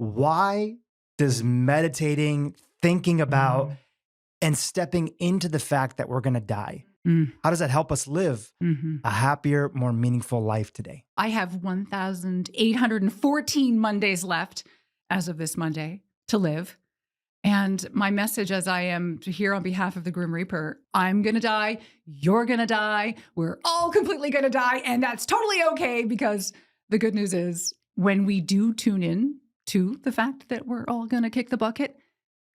why does meditating, thinking about, and stepping into the fact that we're going to die, how does that help us live a happier, more meaningful life today? I have 1,814 Mondays left as of this Monday to live. And my message, as I am here on behalf of the Grim Reaper, I'm going to die. You're going to die. We're all completely going to die. And that's totally okay, because the good news is when we do tune in to the fact that we're all going to kick the bucket,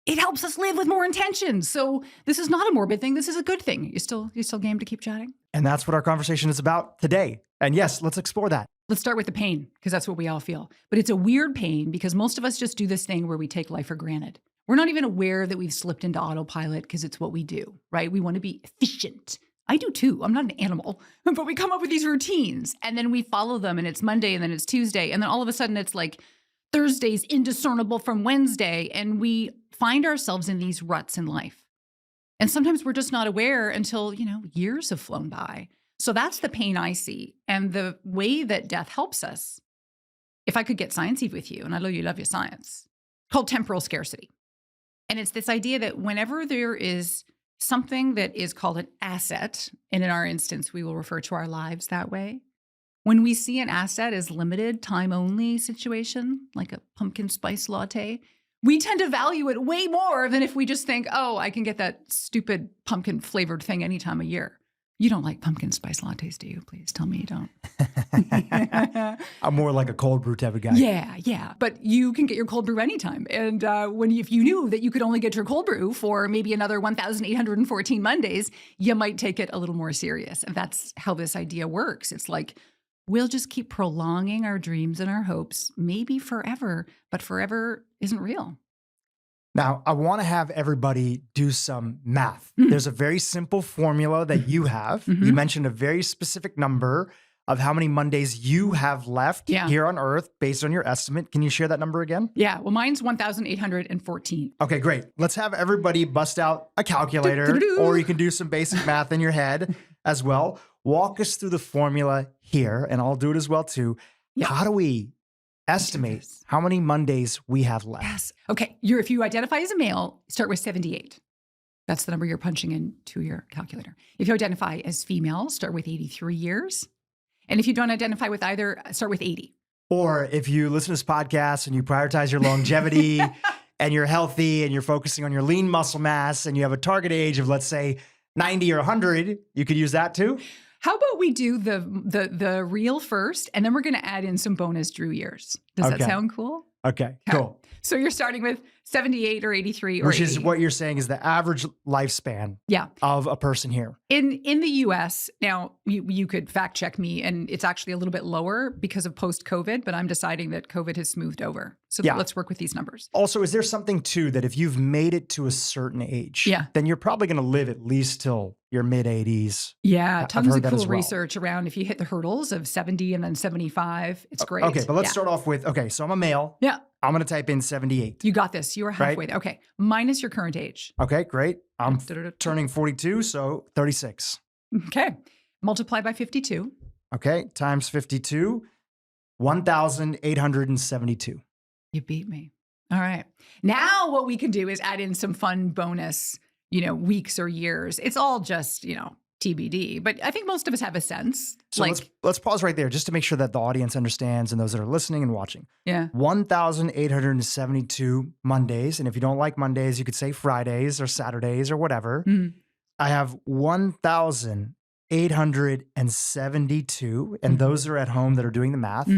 it helps us live with more intention. So this is not a morbid thing. This is a good thing. You still game to keep chatting? And that's what our conversation is about today. And yes, let's explore that. Let's start with the pain, because that's what we all feel. But it's a weird pain because most of us just do this thing where we take life for granted. We're not even aware that we've slipped into autopilot because it's what we do, right? We want to be efficient. I do too. I'm not an animal, but we come up with these routines and then we follow them, and it's Monday and then it's Tuesday. And then all of a sudden it's like Thursday's indiscernible from Wednesday, and we find ourselves in these ruts in life. And sometimes we're just not aware until, years have flown by. So that's the pain I see. And the way that death helps us, if I could get sciencey with you, and I know you love your science, called temporal scarcity. And it's this idea that whenever there is something that is called an asset, and in our instance, we will refer to our lives that way. When we see an asset as limited, time-only situation, like a pumpkin spice latte, we tend to value it way more than if we just think, oh, I can get that stupid pumpkin-flavored thing any time of year. You don't like pumpkin spice lattes, do you? Please tell me you don't. I'm more like a cold brew type of guy. Yeah. But you can get your cold brew anytime. And if you knew that you could only get your cold brew for maybe another 1,814 Mondays, you might take it a little more serious. And that's how this idea works. It's like, we'll just keep prolonging our dreams and our hopes, maybe forever, but forever isn't real. Now, I want to have everybody do some math. There's a very simple formula that you have. You mentioned a very specific number of how many Mondays you have left here on Earth based on your estimate. Can you share that number again? Yeah, well, mine's 1,814. Okay, great. Let's have everybody bust out a calculator, or you can do some basic math in your head as well. Walk us through the formula here, and I'll do it as well too. Yep. How do we estimate how many Mondays we have left? Yes. Okay. If you identify as a male, start with 78. That's the number you're punching into your calculator. If you identify as female, start with 83 years. And if you don't identify with either, start with 80. Or if you listen to this podcast and you prioritize your longevity and you're healthy and you're focusing on your lean muscle mass and you have a target age of, let's say, 90 or 100, you could use that too. How about we do the real first, and then we're going to add in some bonus Dhru years. Does that sound cool? Okay, cool. So you're starting with 78 or 83 or Which 80. is what you're saying is the average lifespan of a person here. In the US, now you could fact check me, and it's actually a little bit lower because of post-COVID, but I'm deciding that COVID has smoothed over. So let's work with these numbers. Also, is there something too that if you've made it to a certain age, then you're probably going to live at least till your mid-80s? Yeah, tons of cool research around if you hit the hurdles of 70 and then 75. It's great. Okay, but let's start off with, so I'm a male. Yeah. I'm going to type in 78. You got this. You are halfway there. Okay. Minus your current age. Okay, great. I'm turning 42, so 36. Okay. Multiply by 52. Okay, times 52, 1,872. You beat me. All right. Now what we can do is add in some fun bonus, weeks or years. It's all just, TBD, but I think most of us have a sense. So let's pause right there just to make sure that the audience understands and those that are listening and watching. Yeah. 1,872 Mondays. And if you don't like Mondays, you could say Fridays or Saturdays or whatever. I have 1,872. And those are at home that are doing the math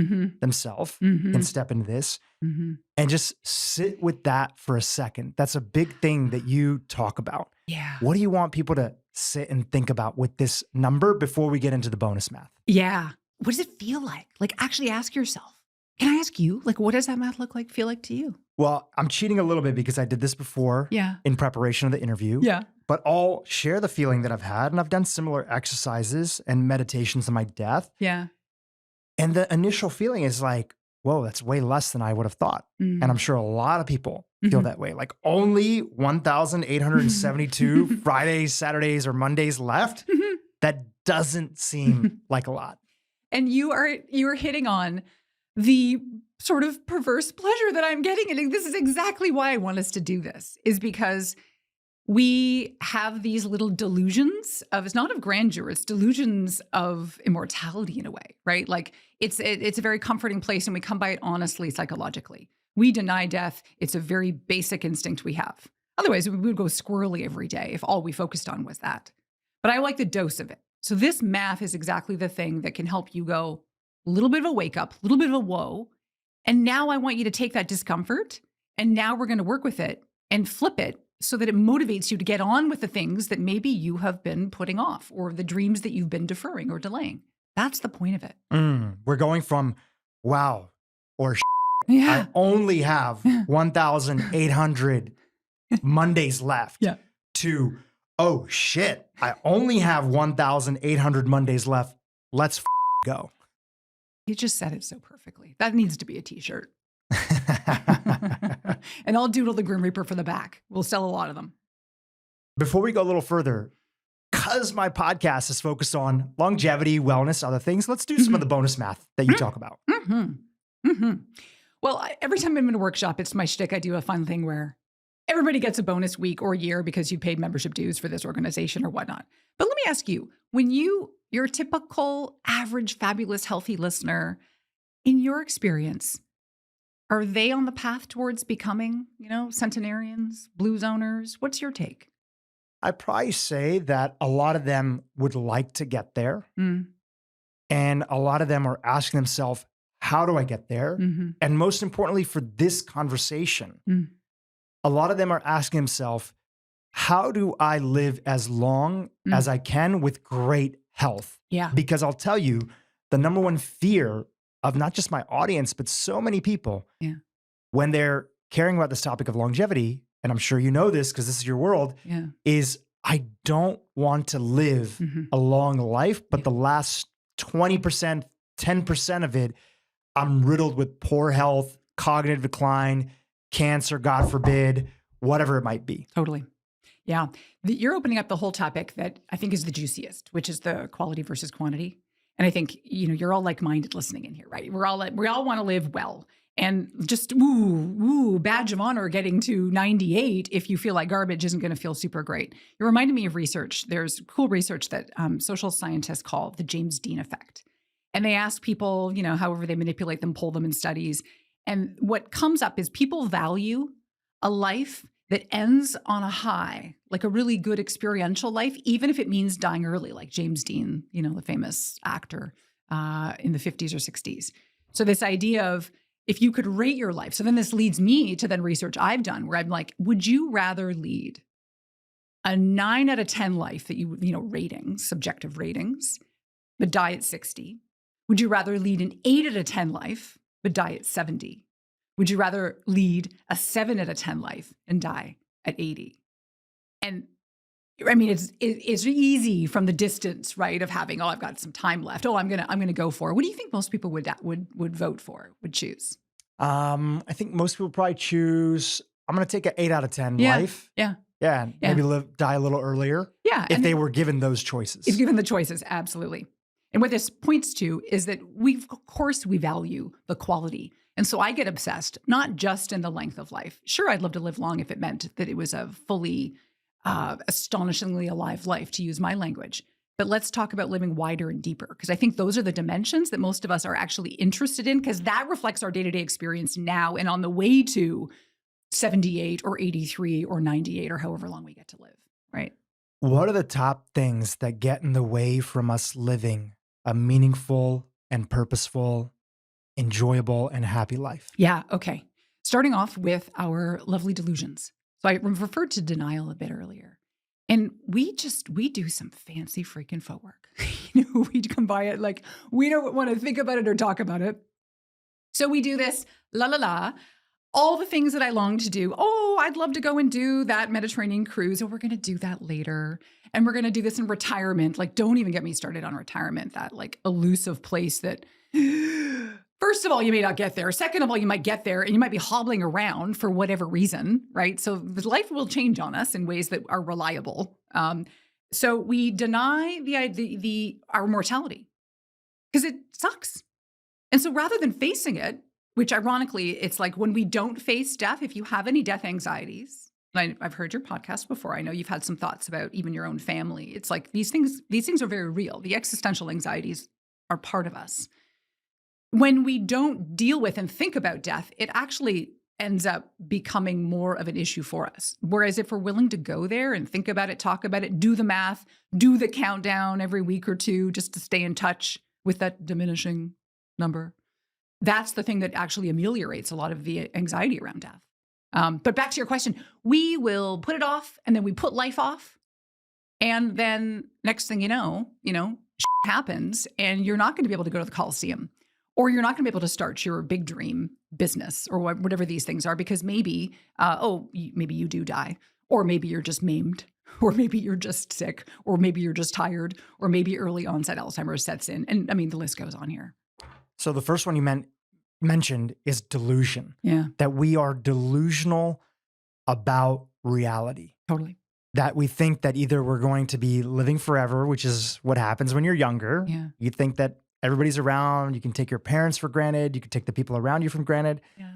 themselves can step into this and just sit with that for a second. That's a big thing that you talk about. Yeah. What do you want people to sit and think about with this number before we get into the bonus math? Yeah. What does it feel like? Actually ask yourself. Can I ask you, what does that math feel like to you? Well, I'm cheating a little bit because I did this before in preparation of the interview. Yeah. But I'll share the feeling that I've had, and I've done similar exercises and meditations on my death. Yeah. And the initial feeling is like, whoa, that's way less than I would have thought. And I'm sure a lot of people feel that way. Like only 1,872 Fridays, Saturdays, or Mondays left. That doesn't seem like a lot. And you're hitting on the sort of perverse pleasure that I'm getting. And this is exactly why I want us to do this, is because we have these little delusions of, it's not of grandeur, it's delusions of immortality in a way, right? Like it's a very comforting place and we come by it honestly, psychologically. We deny death. It's a very basic instinct we have. Otherwise, we would go squirrely every day if all we focused on was that. But I like the dose of it. So this math is exactly the thing that can help you go a little bit of a wake up, a little bit of a whoa. And now I want you to take that discomfort and now we're going to work with it and flip it so that it motivates you to get on with the things that maybe you have been putting off or the dreams that you've been deferring or delaying. That's the point of it. We're going from, wow, or Yeah. I only have 1,800 Mondays left to, oh shit, I only have 1,800 Mondays left. Let's go. You just said it so perfectly. That needs to be a t-shirt. And I'll doodle the Grim Reaper for the back. We'll sell a lot of them. Before we go a little further, because my podcast is focused on longevity, wellness, other things, let's do some of the bonus math that you talk about. Well, every time I'm in a workshop, it's my shtick. I do a fun thing where everybody gets a bonus week or year because you paid membership dues for this organization or whatnot. But let me ask you, when your typical, average, fabulous, healthy listener, in your experience, are they on the path towards becoming, centenarians, blue zoners? What's your take? I'd probably say that a lot of them would like to get there. And a lot of them are asking themselves, how do I get there? And most importantly, for this conversation, a lot of them are asking themselves, how do I live as long as I can with great health? Yeah. Because I'll tell you, the number one fear of not just my audience, but so many people, when they're caring about this topic of longevity, and I'm sure you know this because this is your world, is I don't want to live a long life, but the last 20%, 10% of it, I'm riddled with poor health, cognitive decline, cancer, God forbid, whatever it might be. Totally. Yeah. You're opening up the whole topic that I think is the juiciest, which is the quality versus quantity. And I think, you're all like-minded listening in here, right? We all want to live well. And just, badge of honor getting to 98 if you feel like garbage isn't going to feel super great. It reminded me of research. There's cool research that social scientists call the James Dean effect. And they ask people, however they manipulate them, pull them in studies. And what comes up is people value a life that ends on a high, like a really good experiential life, even if it means dying early, like James Dean, the famous actor in the 50s or 60s. So this idea of if you could rate your life. So then this leads me to then research I've done where I'm like, would you rather lead a 9 out of 10 life that ratings, subjective ratings, but die at 60? Would you rather lead an 8 out of 10 life, but die at 70? Would you rather lead a 7 out of 10 life and die at 80? And I mean, it's easy from the distance, right? Of having, I've got some time left. I'm gonna go for it. What do you think most people would vote for, would choose? I think most people probably choose, I'm gonna take an 8 out of 10 life. Yeah. Maybe die a little earlier. Yeah. If they were given those choices. If given the choices, absolutely. And what this points to is that of course we value the quality. And so I get obsessed, not just in the length of life. Sure, I'd love to live long if it meant that it was a fully, astonishingly alive life, to use my language. But let's talk about living wider and deeper, because I think those are the dimensions that most of us are actually interested in, because that reflects our day-to-day experience now and on the way to 78 or 83 or 98 or however long we get to live, right? What are the top things that get in the way from us living a meaningful and purposeful, enjoyable and happy life? Yeah, okay. Starting off with our lovely delusions. So I referred to denial a bit earlier. And we do some fancy freaking footwork. We come by it like we don't want to think about it or talk about it. So we do this, all the things that I long to do. Oh, I'd love to go and do that Mediterranean cruise. Oh, we're going to do that later. And we're going to do this in retirement. Like, don't even get me started on retirement, that like elusive place that, first of all, you may not get there. Second of all, you might get there and you might be hobbling around for whatever reason, right? So life will change on us in ways that are reliable. So we deny our mortality because it sucks. And so rather than facing it, which ironically, it's like when we don't face death, if you have any death anxieties, and I've heard your podcast before. I know you've had some thoughts about even your own family. It's like these things are very real. The existential anxieties are part of us. When we don't deal with and think about death, it actually ends up becoming more of an issue for us. Whereas if we're willing to go there and think about it, talk about it, do the math, do the countdown every week or two just to stay in touch with that diminishing number, that's the thing that actually ameliorates a lot of the anxiety around death. But back to your question, we will put it off and then we put life off. And then next thing you know, shit happens and you're not going to be able to go to the Coliseum. Or you're not going to be able to start your big dream business or whatever these things are, because maybe, maybe you do die, or maybe you're just maimed, or maybe you're just sick, or maybe you're just tired, or maybe early onset Alzheimer's sets in. And I mean, the list goes on here. So the first one you mentioned is delusion. Yeah. That we are delusional about reality. Totally. That we think that either we're going to be living forever, which is what happens when you're younger. Yeah. You think that everybody's around. You can take your parents for granted. You can take the people around you for granted. Yeah.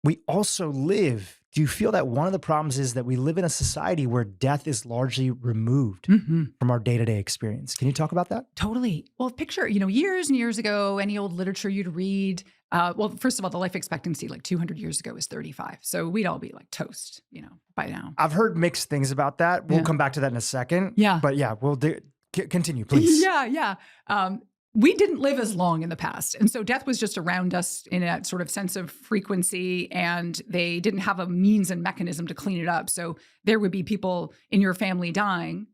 We also live. Do you feel that one of the problems is that we live in a society where death is largely removed from our day-to-day experience? Can you talk about that? Totally. Well, picture, years and years ago, any old literature you'd read. Well, first of all, the life expectancy like 200 years ago was 35. So we'd all be like toast, by now. I've heard mixed things about that. We'll come back to that in a second. Yeah. But yeah, we'll continue, please. Yeah. We didn't live as long in the past. And so death was just around us in a sort of sense of frequency, and they didn't have a means and mechanism to clean it up. So there would be people in your family dying.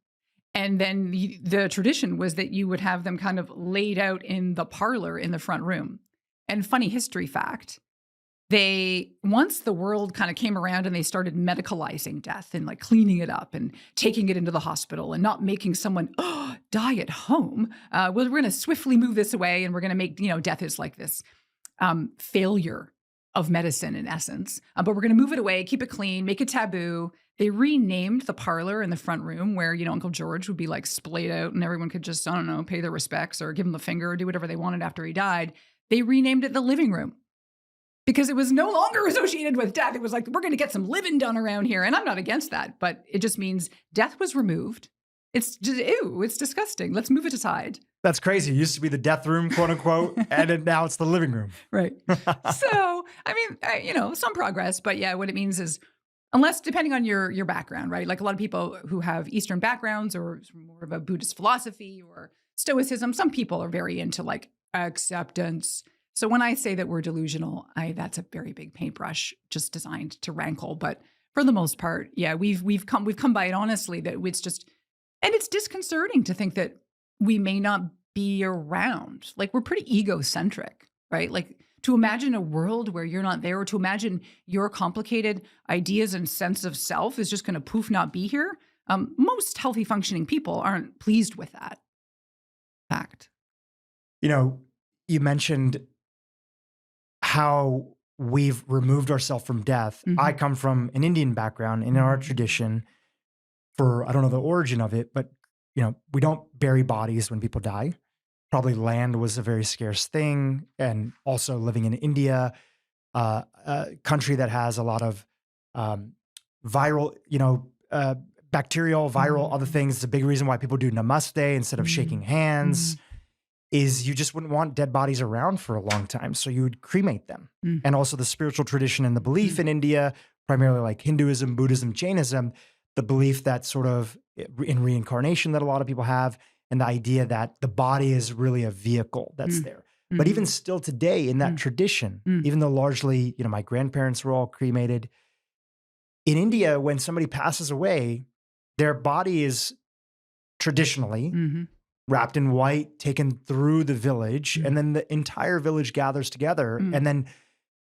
And then the tradition was that you would have them kind of laid out in the parlor in the front room. And funny history fact, once the world kind of came around and they started medicalizing death and like cleaning it up and taking it into the hospital and not making someone die at home, we're going to swiftly move this away, and we're going to make, death is like this failure of medicine in essence. But we're going to move it away, keep it clean, make it taboo. They renamed the parlor in the front room where, Uncle George would be like splayed out and everyone could just, pay their respects or give him the finger or do whatever they wanted after he died. They renamed it the living room, because it was no longer associated with death. It was like, we're going to get some living done around here. And I'm not against that, but it just means death was removed. It's just, ew, it's disgusting. Let's move it aside. That's crazy. It used to be the death room, quote unquote, and now it's the living room. Right. So, some progress, but yeah, what it means is, unless depending on your background, right? Like a lot of people who have Eastern backgrounds or more of a Buddhist philosophy or Stoicism, some people are very into like acceptance. So when I say that we're delusional, that's a very big paintbrush just designed to rankle. But for the most part, yeah, we've come by it honestly, that it's just, and it's disconcerting to think that we may not be around. Like, we're pretty egocentric, right? Like, to imagine a world where you're not there, or to imagine your complicated ideas and sense of self is just going to poof not be here. Most healthy functioning people aren't pleased with that fact. You mentioned how we've removed ourselves from death. Mm-hmm. I come from an Indian background, and in our tradition, I don't know the origin of it, but we don't bury bodies when people die. Probably land was a very scarce thing. And also living in India, a country that has a lot of viral, bacterial, viral, other things. It's a big reason why people do namaste instead of shaking hands. Is you just wouldn't want dead bodies around for a long time. So you would cremate them. And also the spiritual tradition and the belief in India, primarily like Hinduism, Buddhism, Jainism, the belief that sort of in reincarnation that a lot of people have, and the idea that the body is really a vehicle that's there. But even still today in that tradition, even though largely, my grandparents were all cremated, in India, when somebody passes away, their body is traditionally wrapped in white, taken through the village, and then the entire village gathers together. And then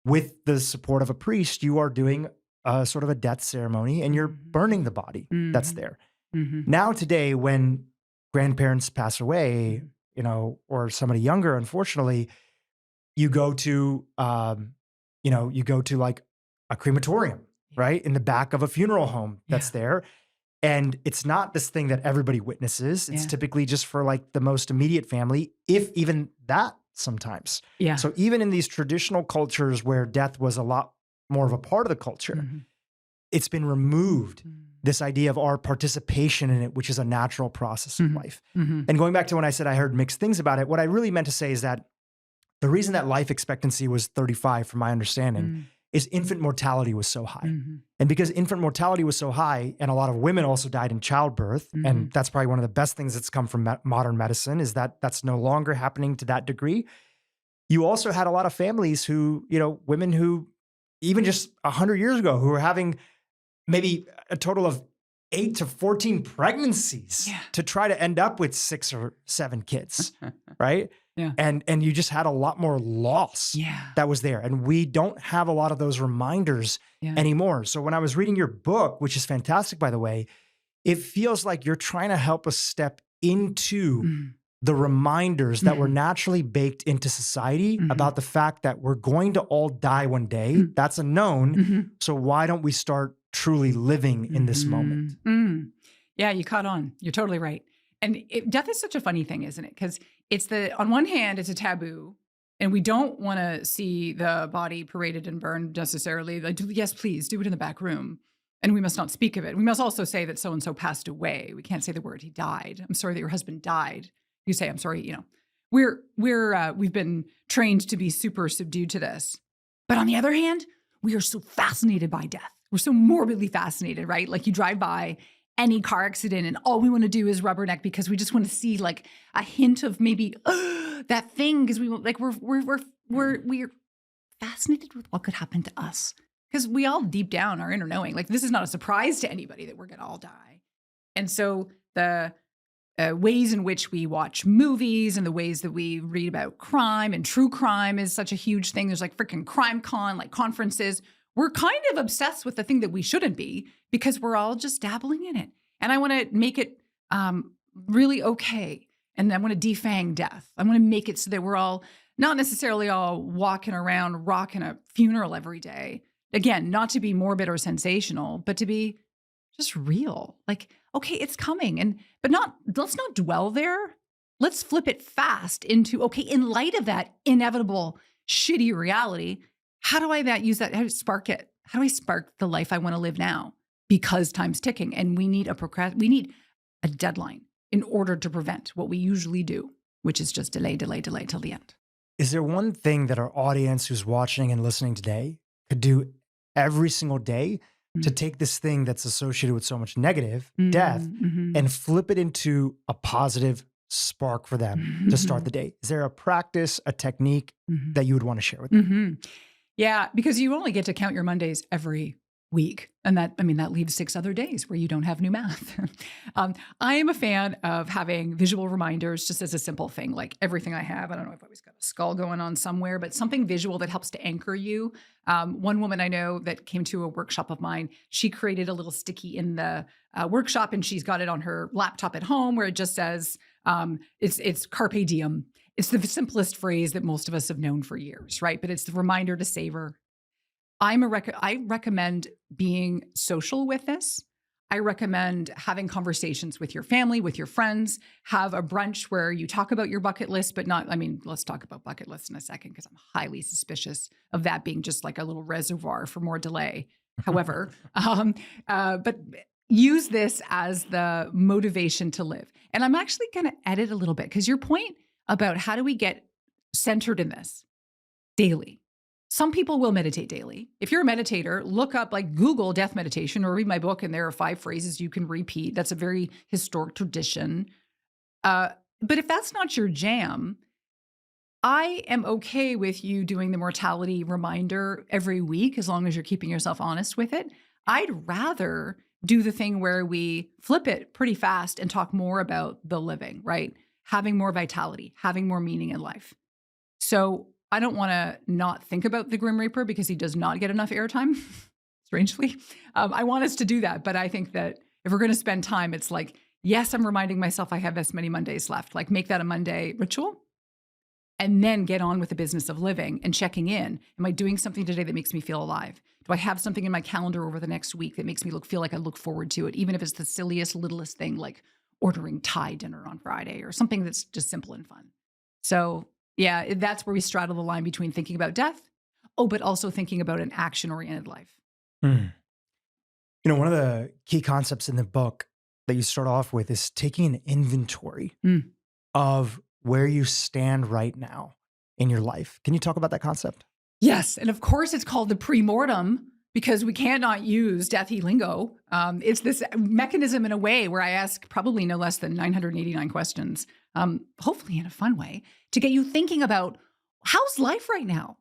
with the support of a priest, you are doing a sort of a death ceremony, and you're burning the body that's there. Now today, when grandparents pass away, or somebody younger, unfortunately, you go to like a crematorium, right? In the back of a funeral home that's there. And it's not this thing that everybody witnesses. It's typically just for like the most immediate family, if even that sometimes. Yeah. So even in these traditional cultures where death was a lot more of a part of the culture, it's been removed. This idea of our participation in it, which is a natural process of life. And going back to when I said I heard mixed things about it, what I really meant to say is that the reason that life expectancy was 35, from my understanding, is infant mortality was so high. And because infant mortality was so high, and a lot of women also died in childbirth, and that's probably one of the best things that's come from modern medicine, is that that's no longer happening to that degree. You also had a lot of families who, women who even just 100 years ago, who were having maybe a total of 8 to 14 pregnancies to try to end up with 6 or 7 kids, right? Yeah. And you just had a lot more loss that was there. And we don't have a lot of those reminders anymore. So when I was reading your book, which is fantastic, by the way, it feels like you're trying to help us step into the reminders that were naturally baked into society about the fact that we're going to all die one day. That's a known. So why don't we start truly living in this moment? Yeah, you caught on. You're totally right. And death is such a funny thing, isn't it? Because on one hand, it's a taboo, and we don't want to see the body paraded and burned necessarily. Like, yes, please do it in the back room. And we must not speak of it. We must also say that so-and-so passed away. We can't say the word he died. I'm sorry that your husband died. You say, I'm sorry, we've been trained to be super subdued to this. But on the other hand, we are so fascinated by death. We're so morbidly fascinated, right? Like you drive by any car accident and all we want to do is rubberneck because we just want to see like a hint of maybe that thing, because we're fascinated with what could happen to us, because we all deep down are inner knowing. Like this is not a surprise to anybody that we're going to all die. And so the ways in which we watch movies and the ways that we read about crime and true crime is such a huge thing. There's like freaking crime con, like conferences. We're kind of obsessed with the thing that we shouldn't be because we're all just dabbling in it. And I want to make it really okay. And I want to defang death. I want to make it so that we're all not necessarily all walking around rocking a funeral every day. Again, not to be morbid or sensational, but to be just real. Like, okay, it's coming. But let's not dwell there. Let's flip it fast into, okay, in light of that inevitable shitty reality, how do I use that? How do I spark it? How do I spark the life I want to live now? Because time's ticking and we need a deadline in order to prevent what we usually do, which is just delay till the end. Is there one thing that our audience who's watching and listening today could do every single day to take this thing that's associated with so much negative, death, and flip it into a positive spark for them to start the day? Is there a practice, a technique that you would want to share with them? Yeah, because you only get to count your Mondays every week. And that leaves 6 other days where you don't have new math. I am a fan of having visual reminders just as a simple thing, like everything I have. I don't know if I've always got a skull going on somewhere, but something visual that helps to anchor you. One woman I know that came to a workshop of mine, she created a little sticky in the workshop and she's got it on her laptop at home where it just says, it's carpe diem. It's the simplest phrase that most of us have known for years, right? But it's the reminder to savor. I recommend being social with this. I recommend having conversations with your family, with your friends, have a brunch where you talk about your bucket list, but let's talk about bucket lists in a second, because I'm highly suspicious of that being just like a little reservoir for more delay. However, but use this as the motivation to live. And I'm actually going to edit a little bit, because your point about how do we get centered in this daily. Some people will meditate daily. If you're a meditator, look up, Google death meditation or read my book, and there are 5 phrases you can repeat. That's a very historic tradition. But if that's not your jam, I am okay with you doing the mortality reminder every week, as long as you're keeping yourself honest with it. I'd rather do the thing where we flip it pretty fast and talk more about the living, right? Having more vitality, having more meaning in life. So I don't want to not think about the Grim Reaper because he does not get enough airtime, strangely. I want us to do that. But I think that if we're going to spend time, it's like, yes, I'm reminding myself I have this many Mondays left. Like, make that a Monday ritual and then get on with the business of living and checking in. Am I doing something today that makes me feel alive? Do I have something in my calendar over the next week that makes me feel like I look forward to it, even if it's the silliest, littlest thing, like ordering Thai dinner on Friday or something that's just simple and fun. So Yeah, that's where we straddle the line between thinking about death, but also thinking about an action-oriented life. Mm. One of the key concepts in the book that you start off with is taking an inventory of where you stand right now in your life. Can you talk about that concept? Yes. And of course, it's called the pre-mortem because we cannot use deathy lingo. It's this mechanism in a way where I ask probably no less than 989 questions, hopefully in a fun way, to get you thinking about how's life right now?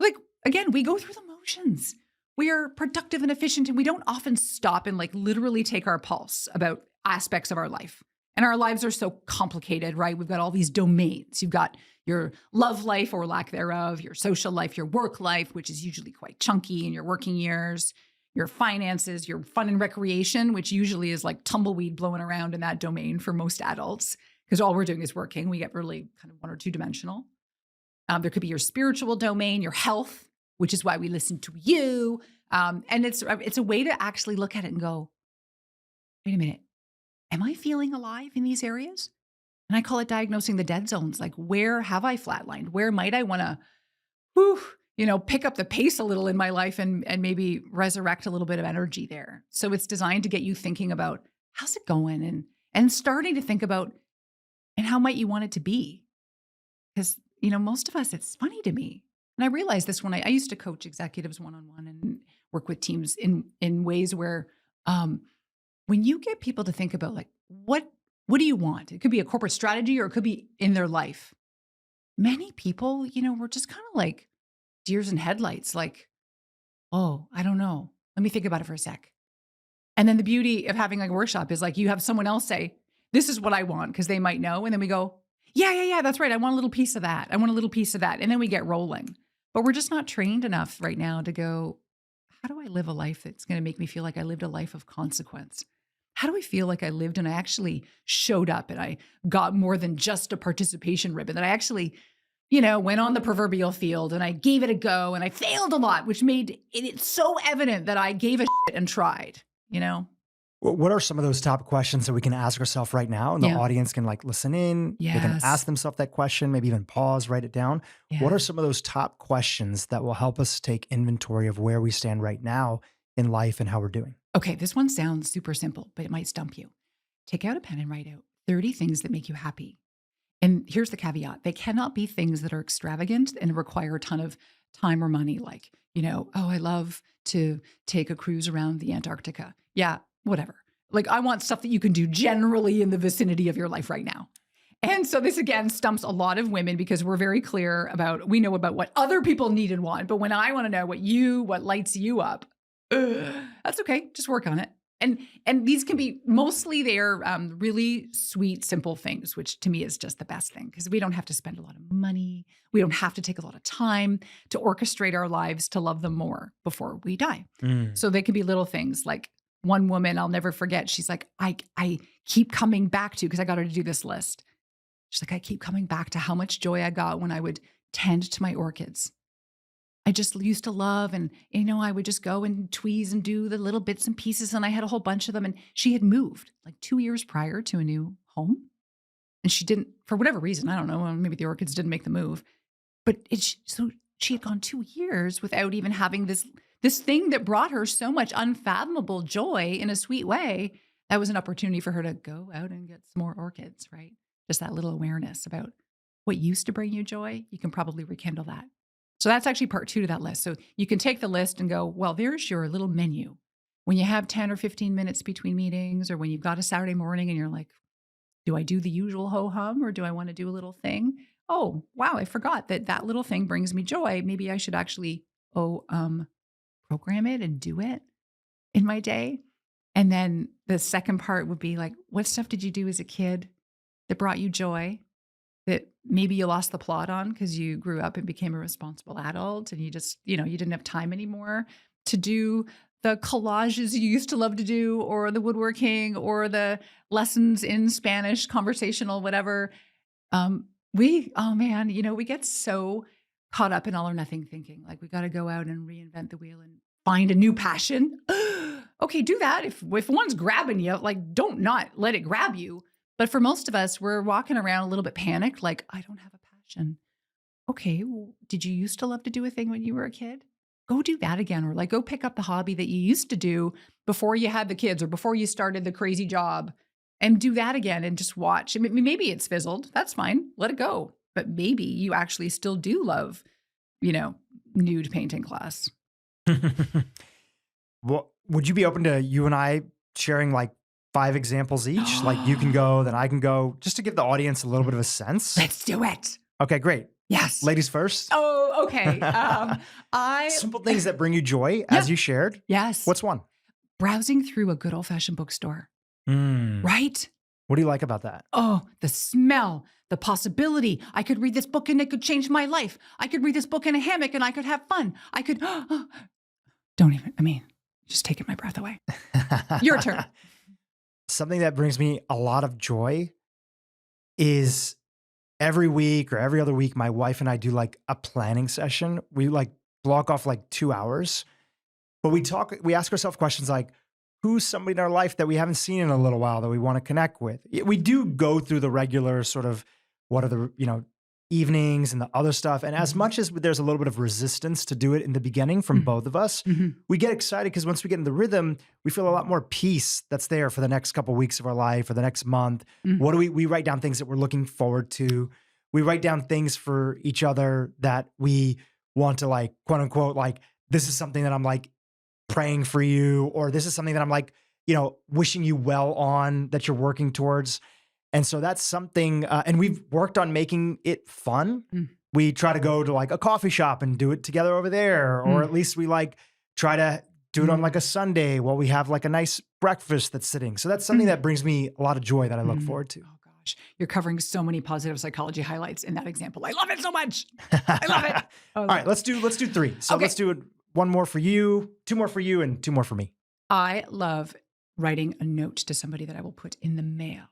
Like, again, we go through the motions. We are productive and efficient, and we don't often stop and like literally take our pulse about aspects of our life. And our lives are so complicated, right? We've got all these domains. You've got your love life or lack thereof, your social life, your work life, which is usually quite chunky in your working years, your finances, your fun and recreation, which usually is like tumbleweed blowing around in that domain for most adults, because all we're doing is working. We get really kind of one or two dimensional. There could be your spiritual domain, your health, which is why we listen to you. And it's a way to actually look at it and go, wait a minute, am I feeling alive in these areas? And I call it diagnosing the dead zones. Like, where have I flatlined? Where might I want to, pick up the pace a little in my life and maybe resurrect a little bit of energy there. So it's designed to get you thinking about how's it going and starting to think about, and how might you want it to be? Because, most of us, it's funny to me. And I realized this when I used to coach executives one-on-one and work with teams in ways where when you get people to think about like, what do you want? It could be a corporate strategy or it could be in their life. Many people, we're just kind of like deers in headlights, like, oh, I don't know. Let me think about it for a sec. And then the beauty of having like a workshop is like you have someone else say, this is what I want, because they might know. And then we go, yeah, that's right. I want a little piece of that. I want a little piece of that. And then we get rolling. But we're just not trained enough right now to go, how do I live a life that's going to make me feel like I lived a life of consequence? How do I feel like I lived and I actually showed up and I got more than just a participation ribbon, that I actually, went on the proverbial field and I gave it a go and I failed a lot, which made it so evident that I gave a shit and tried, What are some of those top questions that we can ask ourselves right now? And the audience can like listen in. They can ask themselves that question, maybe even pause, write it down. Yeah. What are some of those top questions that will help us take inventory of where we stand right now in life and how we're doing? Okay, this one sounds super simple, but it might stump you. Take out a pen and write out 30 things that make you happy. And here's the caveat. They cannot be things that are extravagant and require a ton of time or money. Like, I love to take a cruise around the Antarctica. Yeah, whatever. Like, I want stuff that you can do generally in the vicinity of your life right now. And so this, again, stumps a lot of women because we're very clear we know about what other people need and want. But when I want to know what lights you up, that's okay. Just work on it. And these can be mostly they're really sweet, simple things, which to me is just the best thing because we don't have to spend a lot of money. We don't have to take a lot of time to orchestrate our lives to love them more before we die. So they can be little things like one woman I'll never forget. She's like, I keep coming back to, because I got her to do this list. She's like, I keep coming back to how much joy I got when I would tend to my orchids. I just used to love, and I would just go and tweeze and do the little bits and pieces, and I had a whole bunch of them. And she had moved like 2 years prior to a new home, and she didn't, for whatever reason, I don't know, maybe the orchids didn't make the move, but so she had gone 2 years without even having this thing that brought her so much unfathomable joy in a sweet way. That was an opportunity for her to go out and get some more orchids, right? Just that little awareness about what used to bring you joy. You can probably rekindle that. So that's actually part 2 to that list. So you can take the list and go, well, there's your little menu. When you have 10 or 15 minutes between meetings, or when you've got a Saturday morning and you're like, do I do the usual ho-hum or do I want to do a little thing? Oh, wow, I forgot that little thing brings me joy. Maybe I should actually, program it and do it in my day. And then the second part would be like, what stuff did you do as a kid that brought you joy, that maybe you lost the plot on because you grew up and became a responsible adult and you just, you didn't have time anymore to do the collages you used to love to do, or the woodworking, or the lessons in Spanish, conversational, whatever. We get so caught up in all or nothing thinking, like we got to go out and reinvent the wheel and find a new passion. Okay, do that. If one's grabbing you, like don't not let it grab you. But for most of us, we're walking around a little bit panicked, like, I don't have a passion. okay, well, did you used to love to do a thing when you were a kid? Go do that again. Or like, go pick up the hobby that you used to do before you had the kids or before you started the crazy job and do that again and just watch. I mean, maybe it's fizzled. That's fine. Let it go. But maybe you actually still do love, nude painting class. Well, would you be open to you and I sharing like 5 examples each? Like you can go, then I can go, just to give the audience a little bit of a sense. Let's do it. Okay, great. Yes. Ladies first. Oh, okay. Simple things that bring you joy, as you shared. Yes. What's one? Browsing through a good old-fashioned bookstore. Mm. Right? What do you like about that? Oh, the smell, the possibility. I could read this book and it could change my life. I could read this book in a hammock and I could have fun. I could, just taking my breath away. Your turn. Something that brings me a lot of joy is every week or every other week, my wife and I do like a planning session. We like block off like 2 hours, but we ask ourselves questions like, who's somebody in our life that we haven't seen in a little while that we want to connect with? We do go through the regular sort of, what are the, evenings and the other stuff. And as much as there's a little bit of resistance to do it in the beginning from both of us, we get excited because once we get in the rhythm, we feel a lot more peace that's there for the next couple of weeks of our life or the next month. What do we write down things that we're looking forward to. We write down things for each other that we want to like, quote unquote, like, this is something that I'm like praying for you, or this is something that I'm like, wishing you well on that you're working towards. And so that's something, and we've worked on making it fun. We try to go to like a coffee shop and do it together over there, or at least we like try to do it on like a Sunday while we have like a nice breakfast that's sitting. So that's something that brings me a lot of joy that I look forward to. Oh gosh, you're covering so many positive psychology highlights in that example. I love it so much. I love it. All right, let's do 3. So let's do 1 more for you, 2 more for you, and 2 more for me. I love writing a note to somebody that I will put in the mail.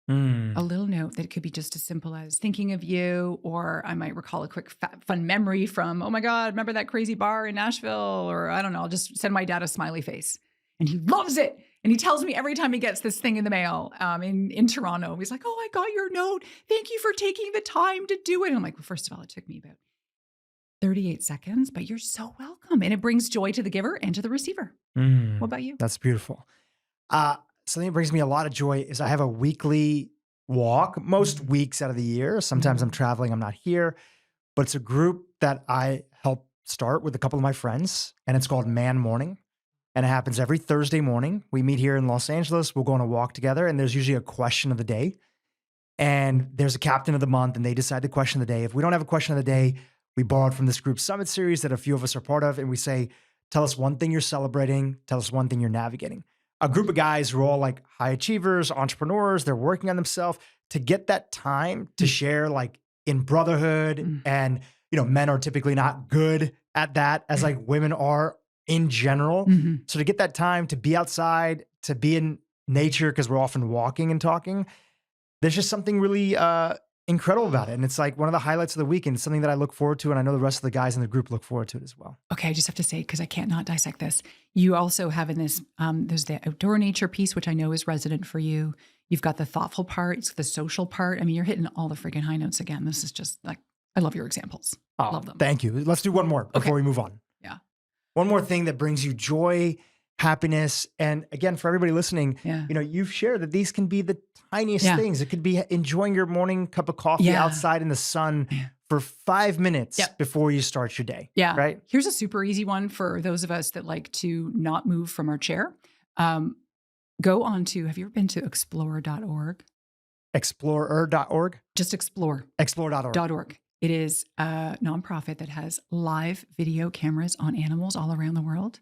A little note that could be just as simple as thinking of you, or I might recall a quick fun memory from, oh my God, remember that crazy bar in Nashville? Or I don't know, I'll just send my dad a smiley face and he loves it. And he tells me every time he gets this thing in the mail in Toronto, he's like, oh, I got your note. Thank you for taking the time to do it. And I'm like, well, first of all, it took me about 38 seconds, but you're so welcome. And it brings joy to the giver and to the receiver. What about you? That's beautiful. Something that brings me a lot of joy is I have a weekly walk most weeks out of the year. Sometimes I'm traveling, I'm not here, but it's a group that I help start with a couple of my friends, and it's called Man Morning. And it happens every Thursday morning. We meet here in Los Angeles. We'll go on a walk together, and there's usually a question of the day. And there's a captain of the month, and they decide the question of the day. If we don't have a question of the day, we borrowed from this group summit series that a few of us are part of, and we say, tell us one thing you're celebrating, tell us one thing you're navigating. A group of guys who are all like high achievers, entrepreneurs, they're working on themselves to get that time to share like in brotherhood. And, men are typically not good at that as like women are in general. So to get that time to be outside, to be in nature, because we're often walking and talking, there's just something really incredible about it. And it's like one of the highlights of the weekend, something that I look forward to. And I know the rest of the guys in the group look forward to it as well. Okay, I just have to say, because I can't not dissect this. You also have in this, there's the outdoor nature piece, which I know is resident for you. You've got the thoughtful part, it's the social part. I mean, you're hitting all the freaking high notes again. This is just like, I love your examples. Oh, love them. Thank you. Let's do one more before we move on. Yeah. One more thing that brings you joy, happiness. And again, for everybody listening, you've shared that these can be the tiniest things. It could be enjoying your morning cup of coffee outside in the sun for 5 minutes before you start your day. Yeah. Right. Here's a super easy one for those of us that like to not move from our chair. Go on to, have you ever been to explorer.org? Explorer.org? Just explore. Explore.org. It is a nonprofit that has live video cameras on animals all around the world.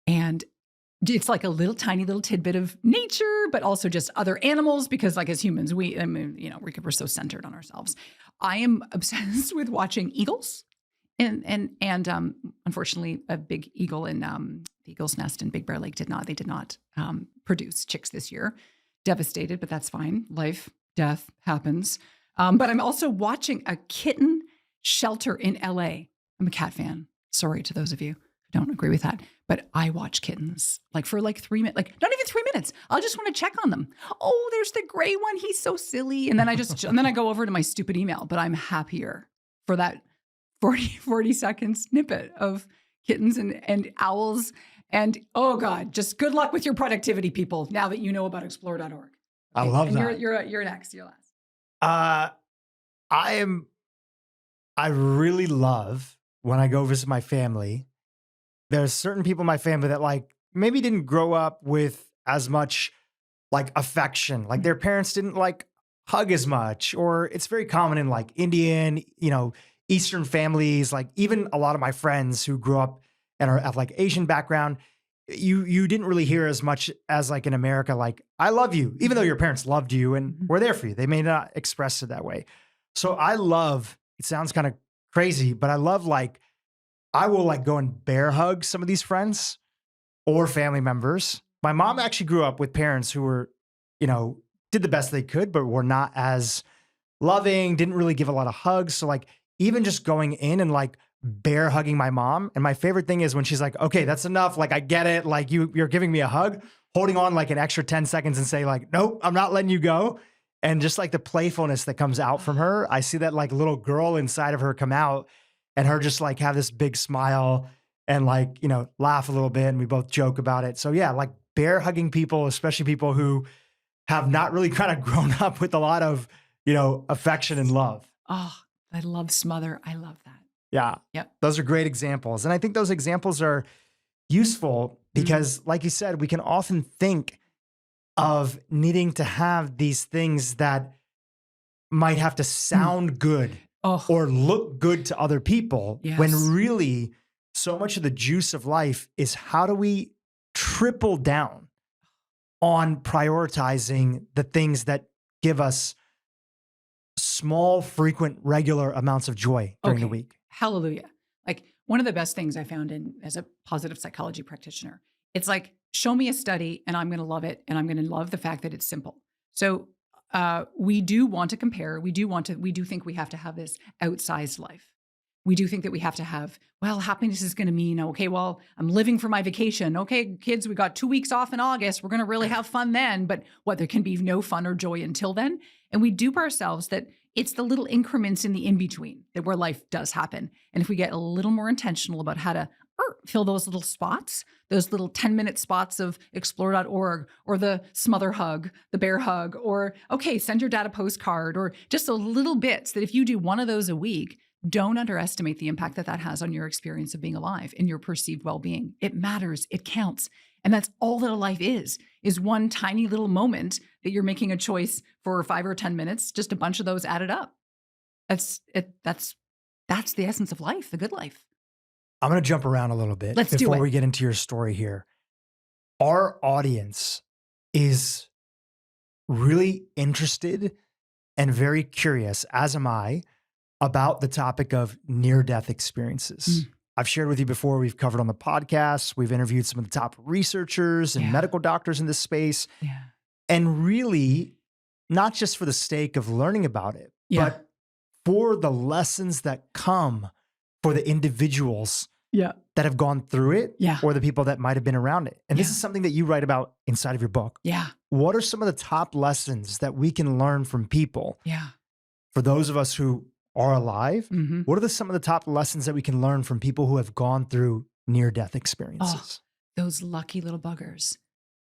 And it's like a little tiny little tidbit of nature, but also just other animals, because like as humans, we're so centered on ourselves. I am obsessed with watching eagles and unfortunately a big eagle in the Eagle's Nest in Big Bear Lake did not produce chicks this year. Devastated, but that's fine. Life, death happens. But I'm also watching a kitten shelter in LA. I'm a cat fan. Sorry to those of you who don't agree with that. But I watch kittens for 3 minutes, not even 3 minutes. I'll just want to check on them. Oh, there's the gray one. He's so silly. And then I go over to my stupid email, but I'm happier for that 40 second snippet of kittens and owls. And oh God, just good luck with your productivity, people, now that you know about explore.org. I love that. You're next. You're last. I really love when I go visit my family. There's certain people in my family that like maybe didn't grow up with as much like affection. Like their parents didn't like hug as much, or it's very common in like Indian, Eastern families, like even a lot of my friends who grew up and are of like Asian background, you didn't really hear as much as like in America, like, I love you, even though your parents loved you and were there for you. They may not express it that way. So I love, it sounds kind of crazy, but I love like, I will like go and bear hug some of these friends or family members. My mom actually grew up with parents who were, did the best they could, but were not as loving, didn't really give a lot of hugs. So like even just going in and like bear hugging my mom. And my favorite thing is when she's like, okay, that's enough. Like, I get it. Like you're giving me a hug, holding on like an extra 10 seconds and say like, nope, I'm not letting you go. And just like the playfulness that comes out from her, I see that like little girl inside of her come out and her just like have this big smile and like, laugh a little bit. And we both joke about it. So yeah, like bear hugging people, especially people who have not really kind of grown up with a lot of, affection and love. Oh, I love smother. I love that. Yeah. Yep. Those are great examples. And I think those examples are useful because like you said, we can often think of needing to have these things that might have to sound good or look good to other people when really so much of the juice of life is how do we triple down on prioritizing the things that give us small, frequent, regular amounts of joy during the week. Hallelujah. Like one of the best things I found as a positive psychology practitioner, it's like, show me a study and I'm going to love it. And I'm going to love the fact that it's simple. So we do want to compare. We do think we have to have this outsized life. We do think that we have to have, well, happiness is going to mean, okay, well, I'm living for my vacation. Okay, kids, we got 2 weeks off in August. We're going to really have fun then. But there can be no fun or joy until then. And we dupe ourselves that it's the little increments in the in-between that where life does happen. And if we get a little more intentional about how to fill those little spots, those little 10-minute spots of explore.org or the smother hug, the bear hug, or, okay, send your dad a postcard, or just a little bits that if you do one of those a week, don't underestimate the impact that has on your experience of being alive and your perceived well-being. It matters. It counts. And that's all that a life is one tiny little moment that you're making a choice for 5 or 10 minutes, just a bunch of those added up. That's the essence of life, the good life. I'm going to jump around a little bit before we get into your story here. Our audience is really interested and very curious, as am I, about the topic of near-death experiences. I've shared with you before, we've covered on the podcast, we've interviewed some of the top researchers and medical doctors in this space. Yeah. And really, not just for the sake of learning about it, but for the lessons that come for the individuals that have gone through it or the people that might have been around it. And this is something that you write about inside of your book. Yeah. What are some of the top lessons that we can learn from people? Yeah. For those of us who are alive, what are some of the top lessons that we can learn from people who have gone through near-death experiences? Those lucky little buggers.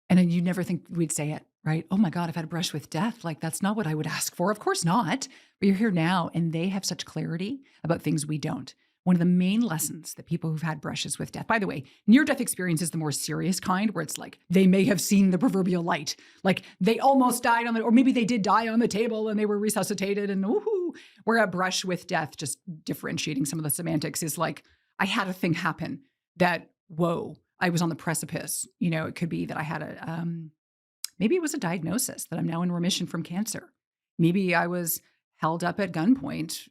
And then you never think we'd say it, right? Oh my God, I've had a brush with death. Like, that's not what I would ask for. Of course not. But you're here now and they have such clarity about things we don't. One of the main lessons that people who've had brushes with death, by the way, near-death experience is the more serious kind where it's like they may have seen the proverbial light. Like they almost died or maybe they did die on the table and they were resuscitated and woohoo. Where a brush with death, just differentiating some of the semantics, is like, I had a thing happen that, whoa, I was on the precipice. It could be that I had maybe it was a diagnosis that I'm now in remission from cancer. Maybe I was held up at gunpoint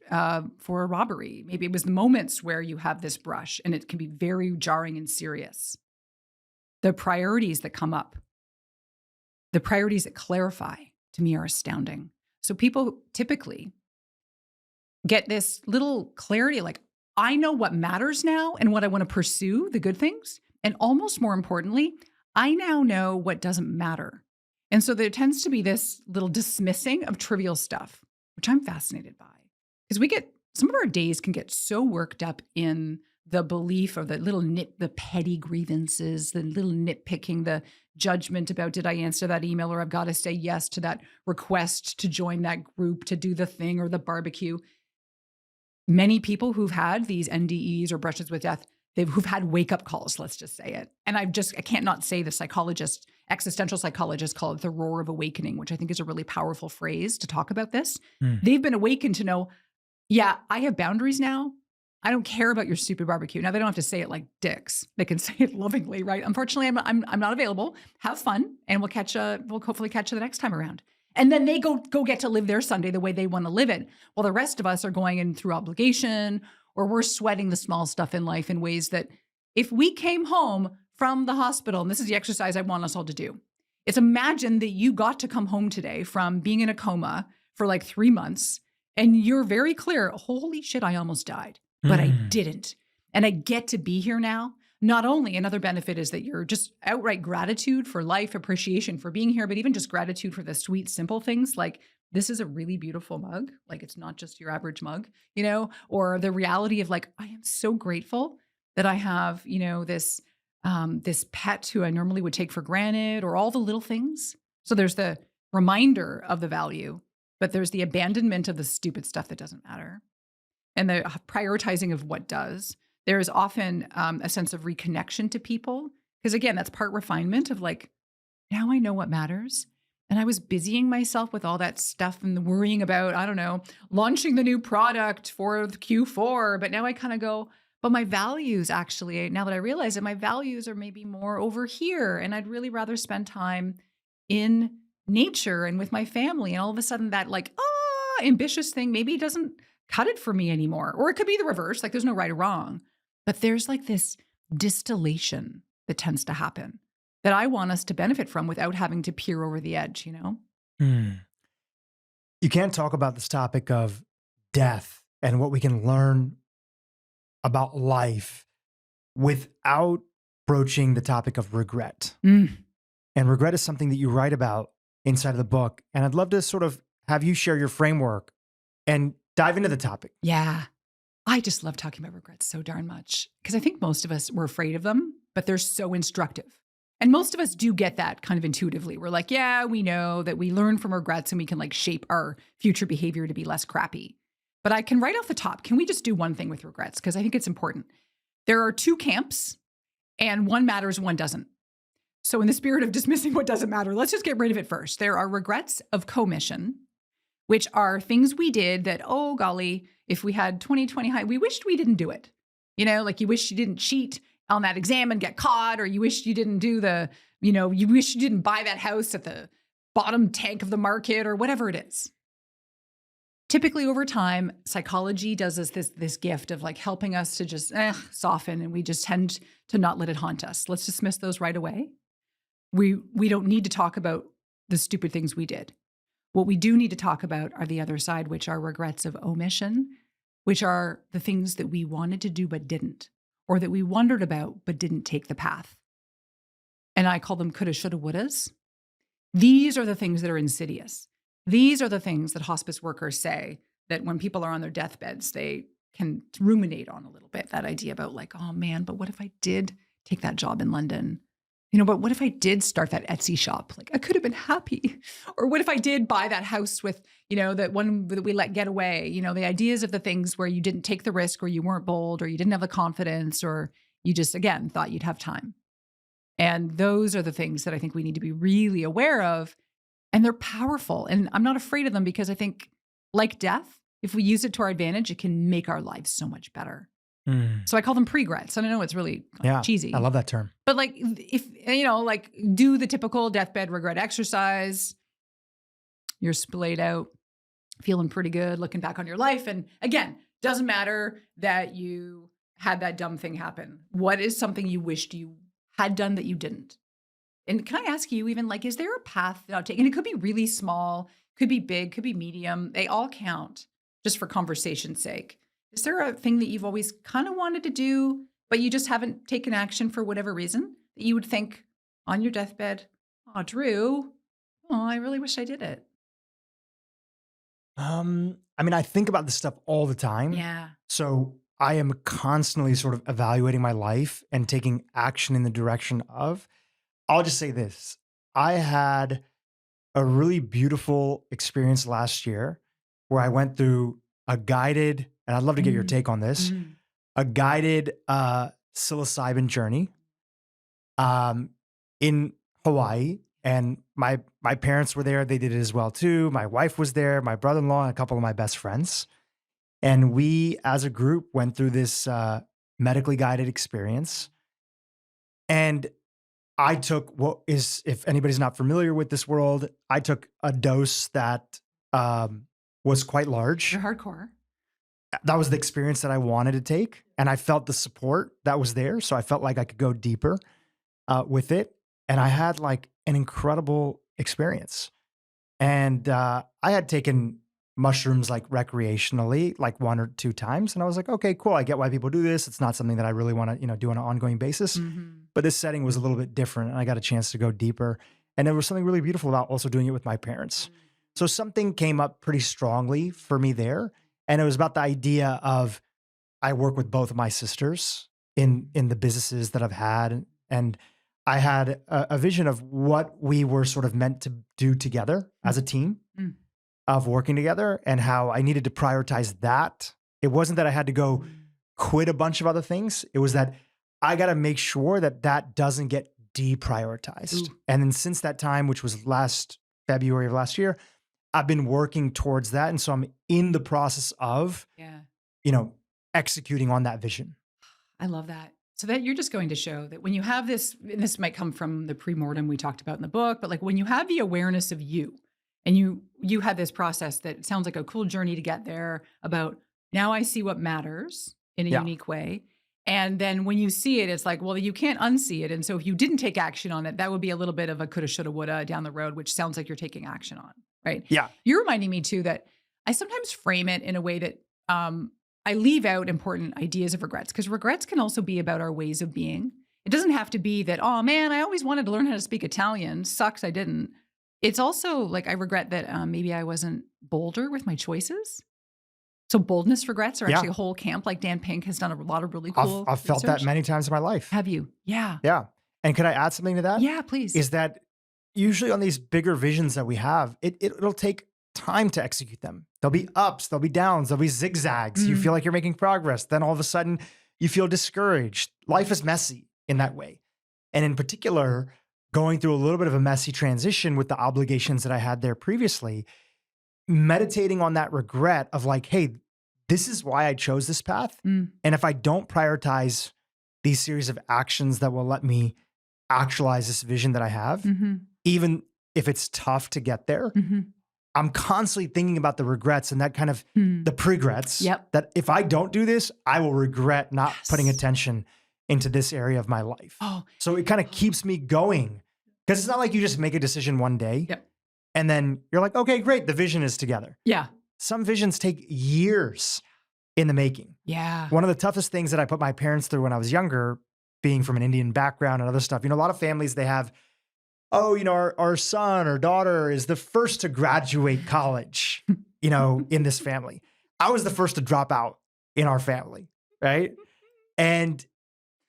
for a robbery. Maybe it was the moments where you have this brush and it can be very jarring and serious. The priorities that come up, the priorities that clarify, to me are astounding. So people typically get this little clarity, like, I know what matters now and what I want to pursue, the good things. And almost more importantly, I now know what doesn't matter. And so there tends to be this little dismissing of trivial stuff, which I'm fascinated by. Because we get some of our days can get so worked up in the belief of the petty grievances, the little nitpicking, the judgment about, did I answer that email, or I've got to say yes to that request to join that group, to do the thing or the barbecue. Many people who've had these NDEs or brushes with death, who've had wake-up calls, let's just say it. And I can't not say the existential psychologist call it the roar of awakening, which I think is a really powerful phrase to talk about this. They've been awakened to know, yeah, I have boundaries now. I don't care about your stupid barbecue. Now, they don't have to say it like dicks. They can say it lovingly, right? Unfortunately, I'm not available. Have fun, and we'll hopefully catch you the next time around. And then they go get to live their Sunday the way they want to live it, while the rest of us are going in through obligation, or we're sweating the small stuff in life in ways that if we came home from the hospital, and this is the exercise I want us all to do, it's imagine that you got to come home today from being in a coma for like 3 months, and you're very clear, holy shit, I almost died, but I didn't. And I get to be here now. Not only another benefit is that you're just outright gratitude for life, appreciation for being here, but even just gratitude for the sweet, simple things like, this is a really beautiful mug. Like, it's not just your average mug, or the reality of like, I am so grateful that I have, this pet who I normally would take for granted, or all the little things. So there's the reminder of the value, but there's the abandonment of the stupid stuff that doesn't matter, and the prioritizing of what does. There is often a sense of reconnection to people, because again, that's part refinement of like, now I know what matters. And I was busying myself with all that stuff and worrying about, I don't know, launching the new product for the Q4. But now I kind of go, but my values actually, now that I realize that my values are maybe more over here, and I'd really rather spend time in nature and with my family. And all of a sudden that like, ambitious thing maybe doesn't cut it for me anymore. Or it could be the reverse, like there's no right or wrong. But there's like this distillation that tends to happen that I want us to benefit from without having to peer over the edge, You can't talk about this topic of death and what we can learn about life without broaching the topic of regret. And regret is something that you write about inside of the book. And I'd love to sort of have you share your framework and dive into the topic. Yeah. I just love talking about regrets so darn much, because I think most of us were afraid of them, but they're so instructive. And most of us do get that kind of intuitively. We're like, yeah, we know that we learn from regrets and we can like shape our future behavior to be less crappy. But I can right off the top, can we just do one thing with regrets? Because I think it's important. There are 2 camps, and one matters, one doesn't. So in the spirit of dismissing what doesn't matter, let's just get rid of it first. There are regrets of commission, which are things we did that, oh golly, if we had 20/20 high, we wished we didn't do it. Like you wish you didn't cheat on that exam and get caught, or you wish you didn't do you wish you didn't buy that house at the bottom tank of the market, or whatever it is. Typically over time, psychology does us this gift of like helping us to just soften, and we just tend to not let it haunt us. Let's dismiss those right away. We don't need to talk about the stupid things we did. What we do need to talk about are the other side, which are regrets of omission, which are the things that we wanted to do but didn't, or that we wondered about but didn't take the path. And I call them coulda, shoulda, wouldas. These are the things that are insidious. These are the things that hospice workers say that when people are on their deathbeds, they can ruminate on a little bit, that idea about like, oh man, but what if I did take that job in London? But what if I did start that Etsy shop? Like I could have been happy. Or what if I did buy that house with, that one that we let get away? The ideas of the things where you didn't take the risk, or you weren't bold, or you didn't have the confidence, or you just, again, thought you'd have time. And those are the things that I think we need to be really aware of. And they're powerful. And I'm not afraid of them, because I think, like death, if we use it to our advantage, it can make our lives so much better. So I call them pregrets. And I know it's really cheesy. I love that term. But like, if, like do the typical deathbed regret exercise, you're splayed out, feeling pretty good, looking back on your life. And again, doesn't matter that you had that dumb thing happen. What is something you wished you had done that you didn't? And can I ask you even like, is there a path that I'll take? And it could be really small, could be big, could be medium. They all count, just for conversation's sake. Is there a thing that you've always kind of wanted to do, but you just haven't taken action for whatever reason, that you would think on your deathbed, oh, Dhru, I really wish I did it? I mean, I think about this stuff all the time. Yeah. So I am constantly sort of evaluating my life and taking action in the direction of, I'll just say this. I had a really beautiful experience last year where I went through a guided, and I'd love to get your take on this, a guided psilocybin journey in Hawaii. And my parents were there. They did it as well too. My wife was there, my brother-in-law, and a couple of my best friends. And we, as a group, went through this medically guided experience. And I took what is, if anybody's not familiar with this world, I took a dose that was quite large. You're hardcore. That was the experience that I wanted to take. And I felt the support that was there. So I felt like I could go deeper with it. And I had like an incredible experience. And I had taken mushrooms like recreationally, like 1 or 2 times. And I was like, okay, cool. I get why people do this. It's not something that I really want to, do on an ongoing basis. But this setting was a little bit different and I got a chance to go deeper. And there was something really beautiful about also doing it with my parents. So something came up pretty strongly for me there. And it was about the idea of, I work with both of my sisters in the businesses that I've had. And I had a vision of what we were sort of meant to do together as a team of working together and how I needed to prioritize that. It wasn't that I had to go quit a bunch of other things. It was that I got to make sure that that doesn't get deprioritized. And then since that time, which was last February of last year, I've been working towards that. And so I'm in the process of, executing on that vision. I love that. So that you're just going to show that when you have this, and this might come from the pre-mortem we talked about in the book, but like when you have the awareness of you and you had this process that sounds like a cool journey to get there about now I see what matters in a unique way. And then when you see it, it's like, well, you can't unsee it. And so if you didn't take action on it, that would be a little bit of a coulda, shoulda, woulda down the road, which sounds like you're taking action on, right? Yeah. You're reminding me too that I sometimes frame it in a way that I leave out important ideas of regrets because regrets can also be about our ways of being. It doesn't have to be that, oh man, I always wanted to learn how to speak Italian. Sucks, I didn't. It's also like I regret that maybe I wasn't bolder with my choices. So boldness regrets are actually a whole camp. Like Dan Pink has done a lot of really cool I've felt that many times in my life. Have you? Yeah. Yeah. And could I add something to that? Yeah, please. Is that usually on these bigger visions that we have, it'll take time to execute them. There'll be ups, there'll be downs, there'll be zigzags. You feel like you're making progress. Then all of a sudden you feel discouraged. Life is messy in that way. And in particular, going through a little bit of a messy transition with the obligations that I had there previously, meditating on that regret of like, hey, this is why I chose this path. And if I don't prioritize these series of actions that will let me actualize this vision that I have, even if it's tough to get there, I'm constantly thinking about the regrets and that kind of the pregrets that if I don't do this, I will regret not putting attention into this area of my life. So it kind of keeps me going because it's not like you just make a decision one day and then you're like, okay, great. The vision is together. Yeah. Some visions take years in the making. Yeah. One of the toughest things that I put my parents through when I was younger, being from an Indian background and other stuff, a lot of families, they have, our son or daughter is the first to graduate college, in this family. I was the first to drop out in our family, right? And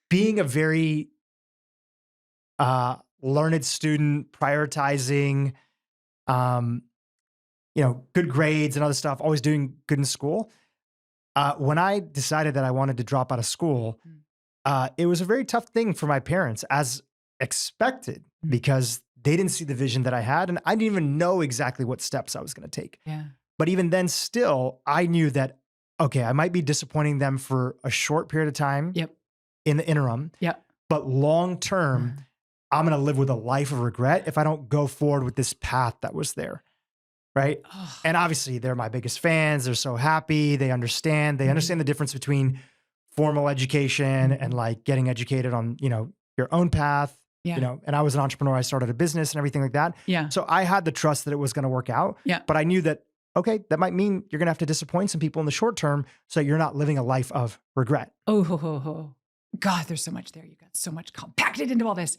being a very learned student, prioritizing, good grades and other stuff, always doing good in school. When I decided that I wanted to drop out of school, it was a very tough thing for my parents, as expected, because they didn't see the vision that I had. And I didn't even know exactly what steps I was going to take. Yeah. But even then still, I knew that, okay, I might be disappointing them for a short period of time in the interim. But long term, I'm going to live with a life of regret if I don't go forward with this path that was there. Right. And obviously they're my biggest fans. They're so happy. They understand the difference between formal education and like getting educated on, your own path, and I was an entrepreneur. I started a business and everything like that. Yeah. So I had the trust that it was going to work out. But I knew that, okay, that might mean you're going to have to disappoint some people in the short term so that you're not living a life of regret. God, there's so much there. You got so much compacted into all this.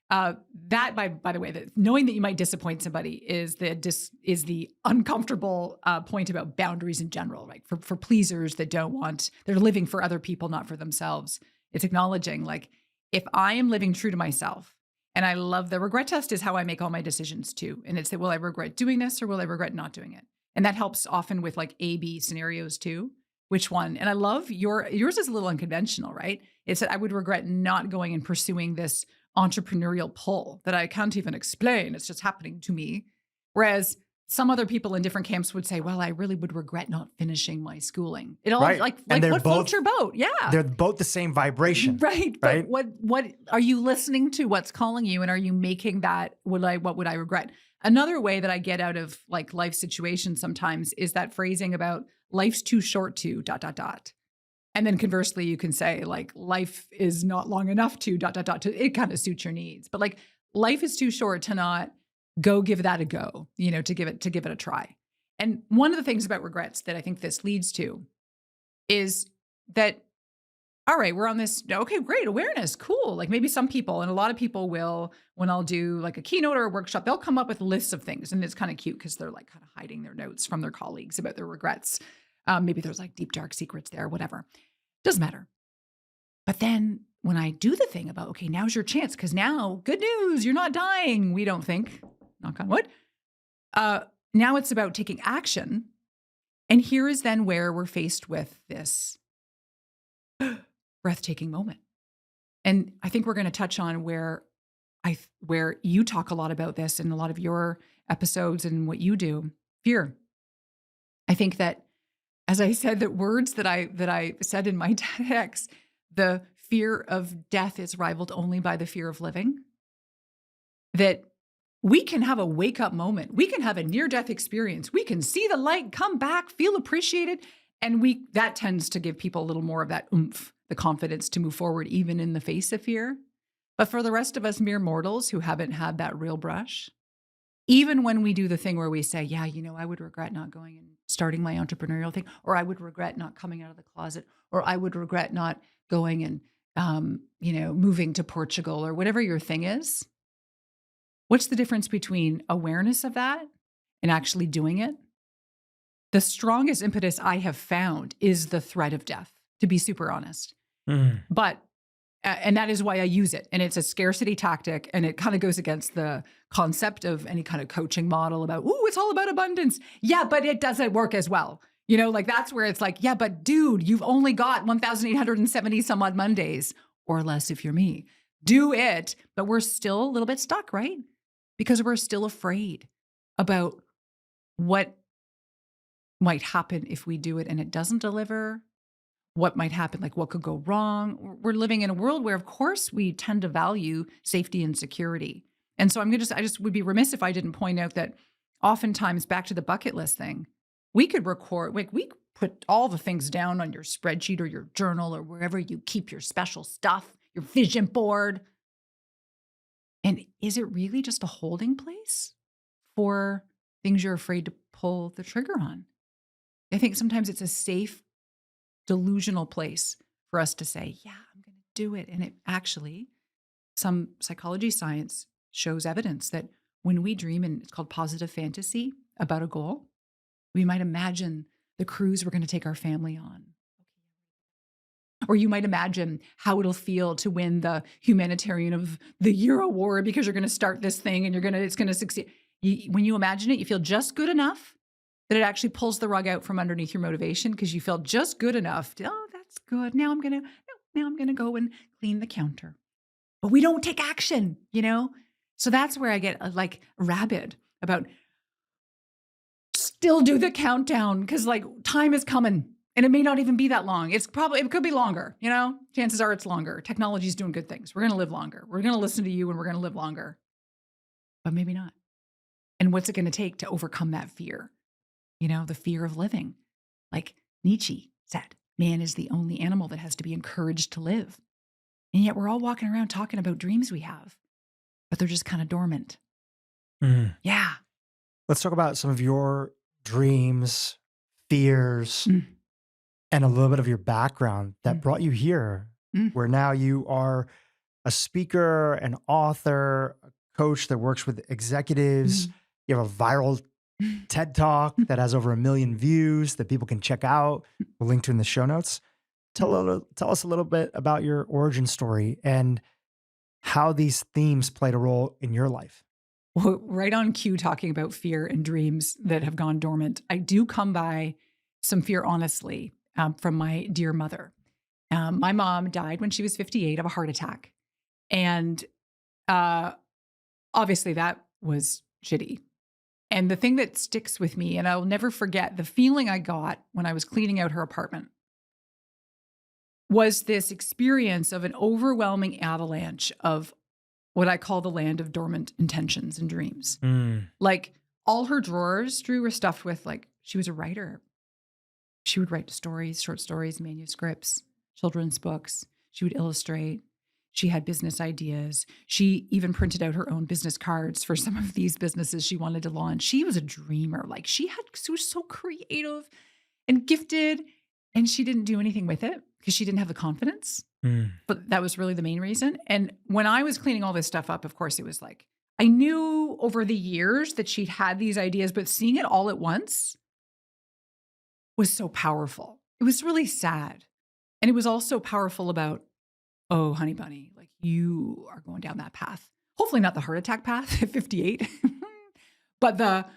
That, by the way, that knowing that you might disappoint somebody is the uncomfortable point about boundaries in general, right? For pleasers that they're living for other people, not for themselves. It's acknowledging, like, if I am living true to myself, and I love the regret test is how I make all my decisions too. And it's that, will I regret doing this or will I regret not doing it? And that helps often with like A/B scenarios too. Which one? And I love yours is a little unconventional, right? It's that I would regret not going and pursuing this entrepreneurial pull that I can't even explain. It's just happening to me. Whereas some other people in different camps would say, well, I really would regret not finishing my schooling. It all right. like what floats your boat? Yeah. They're both the same vibration. Right. Right. But what are you listening to? What's calling you? And are you making that, what would I regret? Another way that I get out of like life situations sometimes is that phrasing about life's too short to ... And then conversely, you can say like life is not long enough to ... It kind of suits your needs. But like life is too short to not go give that a go, to give it a try. And one of the things about regrets that I think this leads to is that, all right, we're on this, okay, great, awareness, cool. Like maybe some people, and a lot of people will, when I'll do like a keynote or a workshop, they'll come up with lists of things. And it's kind of cute because they're like kind of hiding their notes from their colleagues about their regrets. Maybe there's like deep, dark secrets there, whatever. Doesn't matter. But then when I do the thing about, okay, now's your chance, because now, good news, you're not dying, we don't think, knock on wood. Now it's about taking action. And here is then where we're faced with this breathtaking moment. And I think we're going to touch on where you talk a lot about this in a lot of your episodes and what you do, fear. I think that, as I said, the words that I said in my TEDx, the fear of death is rivaled only by the fear of living. That we can have a wake-up moment. We can have a near-death experience. We can see the light, come back, feel appreciated. And that tends to give people a little more of that oomph, the confidence to move forward, even in the face of fear. But for the rest of us mere mortals who haven't had that real brush, even when we do the thing where we say, yeah, I would regret not going and starting my entrepreneurial thing, or I would regret not coming out of the closet, or I would regret not going and, moving to Portugal, or whatever your thing is. What's the difference between awareness of that and actually doing it? The strongest impetus I have found is the threat of death, to be super honest. But, and that is why I use it. And it's a scarcity tactic. And it kind of goes against the concept of any kind of coaching model about, it's all about abundance. Yeah, but it doesn't work as well. That's where it's like, yeah, but dude, you've only got 1,870 some odd Mondays, or less if you're me. Do it. But we're still a little bit stuck, right? Because we're still afraid about what might happen if we do it and it doesn't deliver, what might happen, like what could go wrong. We're living in a world where, of course, we tend to value safety and security. And so I just would be remiss if I didn't point out that oftentimes, back to the bucket list thing, we could record, we put all the things down on your spreadsheet or your journal or wherever you keep your special stuff, your vision board. And is it really just a holding place for things you're afraid to pull the trigger on? I think sometimes it's a safe, delusional place for us to say, yeah, I'm going to do it. And it actually, some psychology science shows evidence that when we dream, and it's called positive fantasy, about a goal, we might imagine the cruise we're going to take our family on. Or you might imagine how it'll feel to win the humanitarian of the year award because you're going to start this thing and it's going to succeed. When you imagine it, you feel just good enough that it actually pulls the rug out from underneath your motivation because you feel just good enough. That's good. Now I'm going to go and clean the counter. But we don't take action, So that's where I get like rabid about still do the countdown because like time is coming. And it may not even be that long. It could be longer, Chances are it's longer. Technology is doing good things. We're going to live longer. We're going to listen to you and we're going to live longer. But maybe not. And what's it going to take to overcome that fear? The fear of living. Like Nietzsche said, man is the only animal that has to be encouraged to live. And yet we're all walking around talking about dreams we have, but they're just kind of dormant. Yeah. Let's talk about some of your dreams, fears, and a little bit of your background that brought you here, where now you are a speaker, an author, a coach that works with executives. You have a viral TED Talk that has over 1 million views that people can check out. We'll link to in the show notes. Tell us a little bit about your origin story and how these themes played a role in your life. Well, right on cue, talking about fear and dreams that have gone dormant. I do come by some fear, honestly, from my dear mother. My mom died when she was 58 of a heart attack. And obviously that was shitty. And the thing that sticks with me, and I'll never forget the feeling I got when I was cleaning out her apartment, was this experience of an overwhelming avalanche of what I call the land of dormant intentions and dreams. Like all her drawers, Dhru, were stuffed with, like, she was a writer. She would write stories, short stories, manuscripts, children's books. She would illustrate. She had business ideas. She even printed out her own business cards for some of these businesses she wanted to launch. She was a dreamer. Like she was so creative and gifted, and she didn't do anything with it because she didn't have the confidence. But that was really the main reason. And when I was cleaning all this stuff up, of course, it was like, I knew over the years that she'd had these ideas, but seeing it all at once was so powerful. It was really sad. And it was also powerful about, oh, honey bunny, like you are going down that path. Hopefully not the heart attack path at 58, but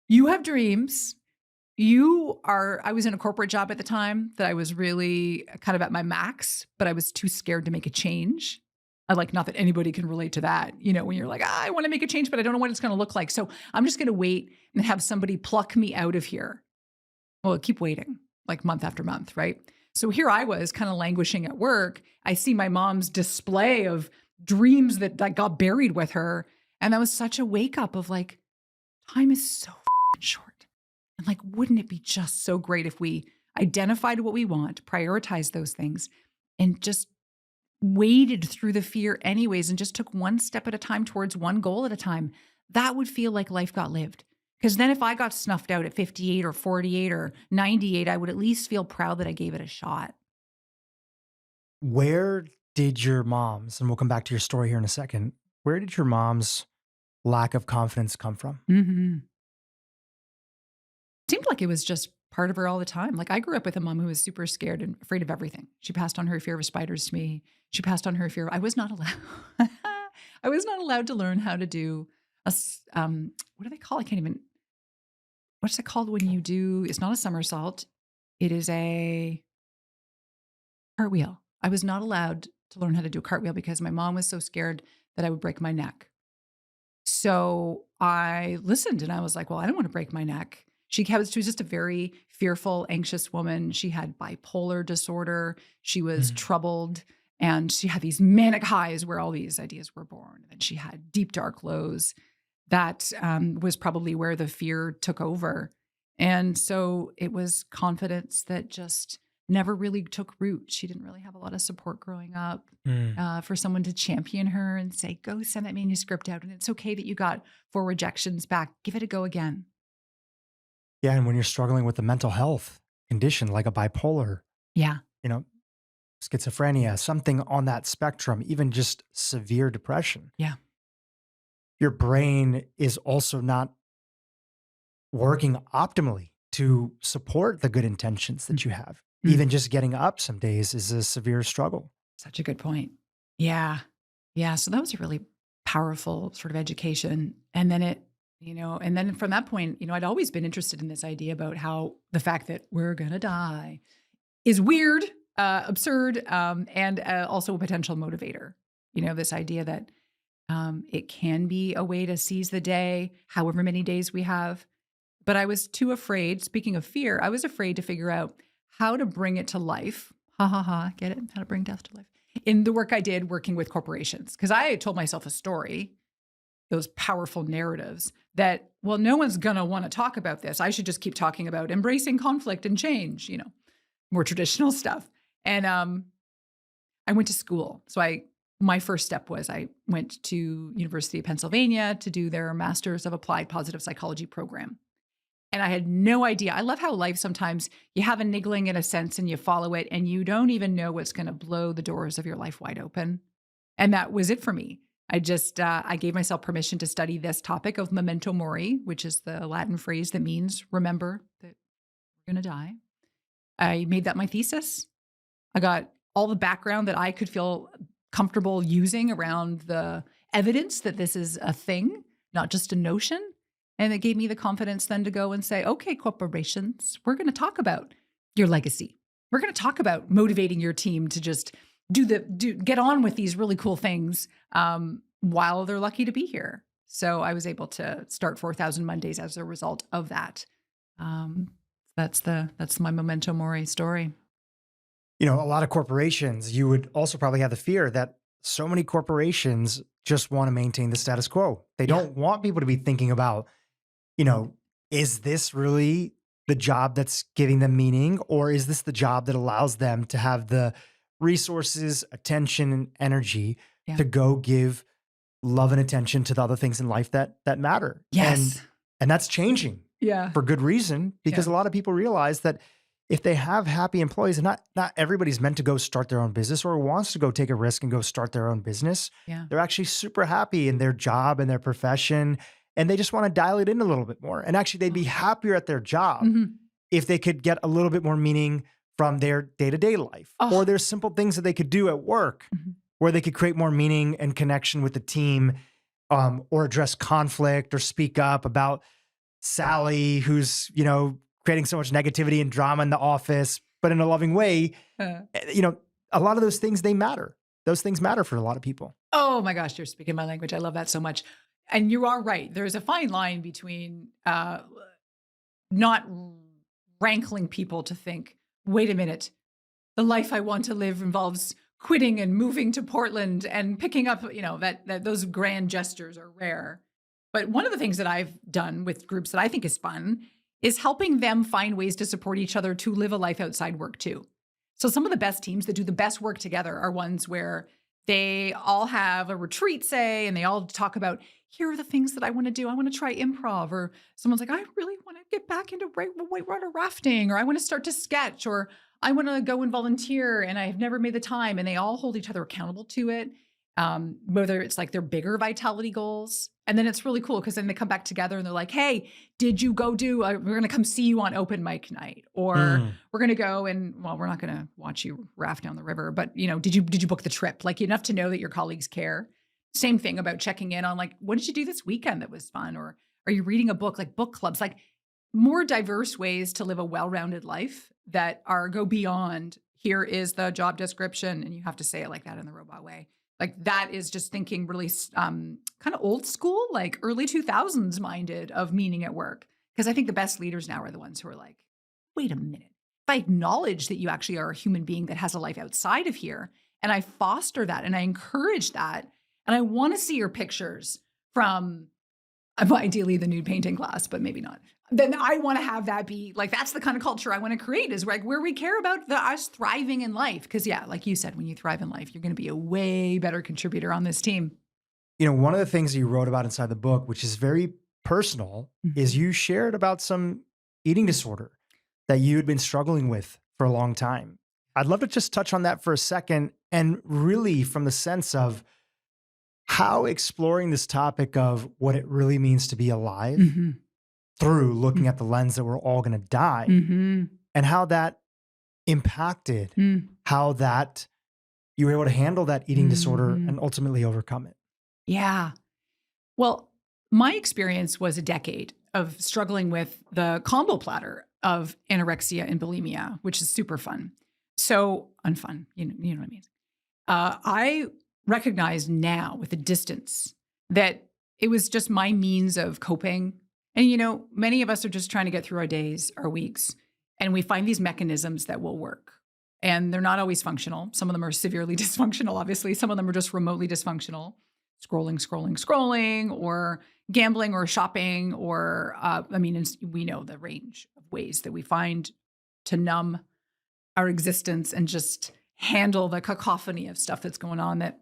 you have dreams. I was in a corporate job at the time that I was really kind of at my max, but I was too scared to make a change. Not that anybody can relate to that, when you're like, I want to make a change, but I don't know what it's going to look like. So I'm just going to wait and have somebody pluck me out of here. Well, keep waiting, like month after month, right? So here I was kind of languishing at work. I see my mom's display of dreams that got buried with her. And that was such a wake up of like, time is so short. And like, wouldn't it be just so great if we identified what we want, prioritized those things, and just waded through the fear anyways, and just took one step at a time towards one goal at a time? That would feel like life got lived. Because then if I got snuffed out at 58 or 48 or 98, I would at least feel proud that I gave it a shot. Where did your mom's, and we'll come back to your story here in a second, where did your mom's lack of confidence come from? Seemed like it was just part of her all the time. Like I grew up with a mom who was super scared and afraid of everything. She passed on her fear of spiders to me. She passed on her fear. I was not allowed. I was not allowed to learn how to do what do they call? What's it called when you do, it's not a somersault. It is a cartwheel. I was not allowed to learn how to do a cartwheel because my mom was so scared that I would break my neck. So I listened and I was like, well, I don't want to break my neck. She was just a very fearful, anxious woman. She had bipolar disorder. She was troubled, and she had these manic highs where all these ideas were born. And she had deep, dark lows. That was probably where the fear took over. And so it was confidence that just never really took root. She didn't really have a lot of support growing up for someone to champion her and say, go send that manuscript out. And it's okay that you got 4 rejections back. Give it a go again. Yeah. And when you're struggling with a mental health condition like a bipolar, schizophrenia, something on that spectrum, even just severe depression. Yeah. Your brain is also not working optimally to support the good intentions that you have. Even just getting up some days is a severe struggle. Such a good point. Yeah. Yeah. So that was a really powerful sort of education. And then and then from that point, I'd always been interested in this idea about how the fact that we're going to die is weird, absurd, and also a potential motivator. This idea that it can be a way to seize the day, however many days we have. But I was too afraid. Speaking of fear, I was afraid to figure out how to bring it to life. Get it? How to bring death to life. In the work I did working with corporations. Because I told myself a story, those powerful narratives that, well, no one's going to want to talk about this. I should just keep talking about embracing conflict and change, more traditional stuff. And I went to school. So my first step was I went to University of Pennsylvania to do their Masters of Applied Positive Psychology program. And I had no idea. I love how life sometimes you have a niggling in a sense and you follow it and you don't even know what's going to blow the doors of your life wide open. And that was it for me. I just, I gave myself permission to study this topic of memento mori, which is the Latin phrase that means remember that we're going to die. I made that my thesis. I got all the background that I could feel comfortable using around the evidence that this is a thing, not just a notion. And it gave me the confidence then to go and say, okay, corporations, we're going to talk about your legacy. We're going to talk about motivating your team to just get on with these really cool things while they're lucky to be here. So I was able to start 4,000 Mondays as a result of that. That's my memento mori story. A lot of corporations, you would also probably have the fear that so many corporations just want to maintain the status quo. They don't want people to be thinking about, is this really the job that's giving them meaning, or is this the job that allows them to have the resources, attention, and energy to go give love and attention to the other things in life that matter? Yes. And that's changing for good reason, because a lot of people realize that if they have happy employees, and not everybody's meant to go start their own business or wants to go take a risk and go start their own business. Yeah. They're actually super happy in their job and their profession, and they just want to dial it in a little bit more. And actually they'd be happier at their job if they could get a little bit more meaning from their day-to-day life. Or there's simple things that they could do at work where they could create more meaning and connection with the team, or address conflict or speak up about Sally, who's, creating so much negativity and drama in the office, but in a loving way. A lot of those things, they matter. Those things matter for a lot of people. Oh my gosh, you're speaking my language. I love that so much. And you are right. There's a fine line between not rankling people to think, wait a minute, the life I want to live involves quitting and moving to Portland and picking up, that those grand gestures are rare. But one of the things that I've done with groups that I think is fun is helping them find ways to support each other to live a life outside work too. So some of the best teams that do the best work together are ones where they all have a retreat, say, and they all talk about, here are the things that I want to do. I want to try improv, or someone's like, I really want to get back into whitewater rafting, or I want to start to sketch, or I want to go and volunteer and I've never made the time. And they all hold each other accountable to it. Whether it's like their bigger vitality goals. And then it's really cool because then they come back together and they're like, hey, did you go we're going to come see you on open mic night, or we're going to go and, well, we're not going to watch you raft down the river, but did you book the trip? Like, enough to know that your colleagues care. Same thing about checking in on, like, what did you do this weekend that was fun? Or are you reading a book? Like book clubs, like more diverse ways to live a well-rounded life that go beyond, here is the job description. And you have to say it like that in the robot way. Like, that is just thinking really kind of old school, like early 2000s minded of meaning at work. Because I think the best leaders now are the ones who are like, wait a minute. If I acknowledge that you actually are a human being that has a life outside of here, and I foster that and I encourage that, and I want to see your pictures from ideally the nude painting class, but maybe not. Then I want to have that be like, that's the kind of culture I want to create, is like where we care about us thriving in life. Because like you said, when you thrive in life, you're going to be a way better contributor on this team. One of the things you wrote about inside the book, which is very personal, is you shared about some eating disorder that you had been struggling with for a long time. I'd love to just touch on that for a second, and really from the sense of how exploring this topic of what it really means to be alive through looking at the lens that we're all going to die, and how that impacted how that you were able to handle that eating disorder and ultimately overcome it. Yeah. Well, my experience was a decade of struggling with the combo platter of anorexia and bulimia, which is super fun. So unfun, you know what I mean? I recognize now with a distance that it was just my means of coping. And, many of us are just trying to get through our days, our weeks, and we find these mechanisms that will work. And they're not always functional. Some of them are severely dysfunctional, obviously. Some of them are just remotely dysfunctional. Scrolling, or gambling, or shopping, or, we know the range of ways that we find to numb our existence and just handle the cacophony of stuff that's going on that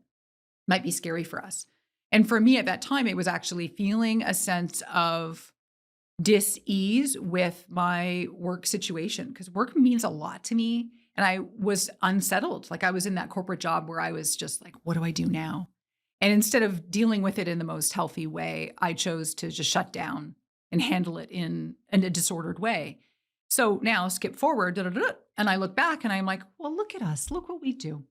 might be scary for us. And for me at that time, it was actually feeling a sense of dis-ease with my work situation, because work means a lot to me. And I was unsettled. Like I was in that corporate job where I was just like, what do I do now? And instead of dealing with it in the most healthy way, I chose to just shut down and handle it in a disordered way. So now skip forward, and I look back and I'm like, well, look at us. Look what we do.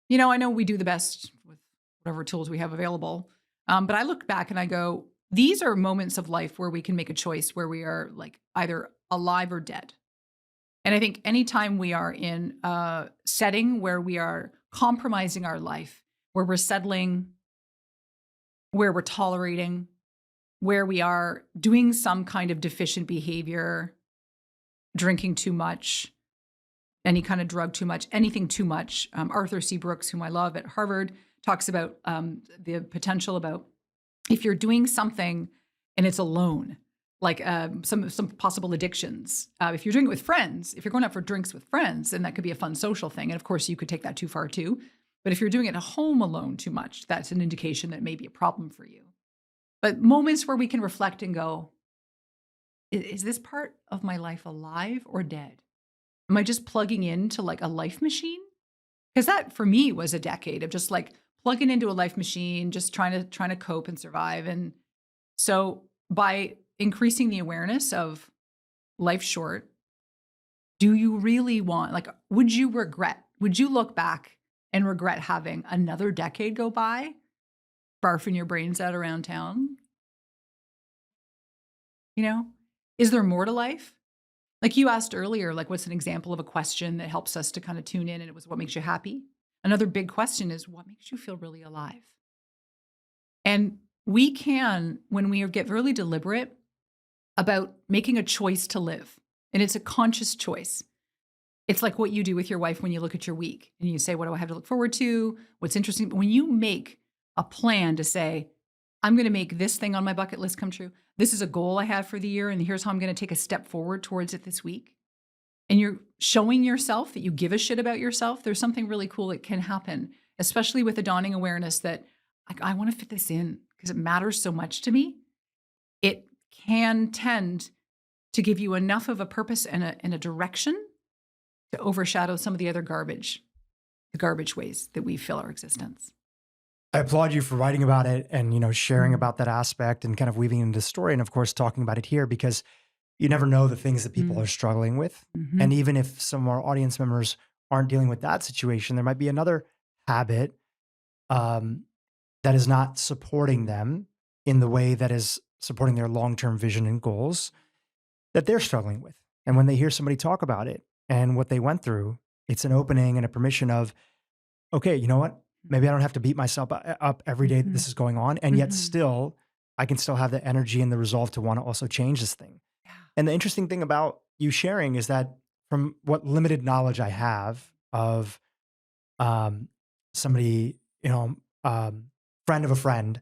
You know, I know we do the best with whatever tools we have available. But I look back and I go, these are moments of life where we can make a choice where we are like either alive or dead. And I think anytime we are in a setting where we are compromising our life, where we're settling, where we're tolerating, where we are doing some kind of deficient behavior, drinking too much, any kind of drug too much, anything too much. Arthur C. Brooks, whom I love at Harvard, talks about the potential about if you're doing something and it's alone, like some possible addictions. If you're doing it with friends, if you're going out for drinks with friends, then that could be a fun social thing. And of course, you could take that too far too. But if you're doing it at home alone too much, that's an indication that it may be a problem for you. But moments where we can reflect and go, is this part of my life alive or dead? Am I just plugging into like a life machine? Because that for me was a decade of just like plugging into a life machine, just trying to cope and survive. And so by increasing the awareness of life short, do you really want, like, would you look back and regret having another decade go by, barfing your brains out around town? You know, is there more to life? Like you asked earlier, like what's an example of a question that helps us to kind of tune in, and it was what makes you happy? Another big question is what makes you feel really alive? And we can, when we get really deliberate about making a choice to live, and it's a conscious choice. It's like what you do with your wife when you look at your week and you say, what do I have to look forward to? What's interesting? When you make a plan to say, I'm going to make this thing on my bucket list come true. This is a goal I have for the year, and here's how I'm going to take a step forward towards it this week. And you're showing yourself that you give a shit about yourself. There's something really cool that can happen, especially with a dawning awareness that I want to fit this in because it matters so much to me. It can tend to give you enough of a purpose and a direction to overshadow some of the other garbage, the garbage ways that we fill our existence. I applaud you for writing about it and, sharing about that aspect and kind of weaving into the story and, of course, talking about it here because you never know the things that people are struggling with. Mm-hmm. And even if some of our audience members aren't dealing with that situation, there might be another habit that is not supporting them in the way that is supporting their long-term vision and goals that they're struggling with. And when they hear somebody talk about it and what they went through, it's an opening and a permission of, okay, you know what? Maybe I don't have to beat myself up every day that this is going on. And yet still, I can still have the energy and the resolve to want to also change this thing. Yeah. And the interesting thing about you sharing is that from what limited knowledge I have of somebody, friend of a friend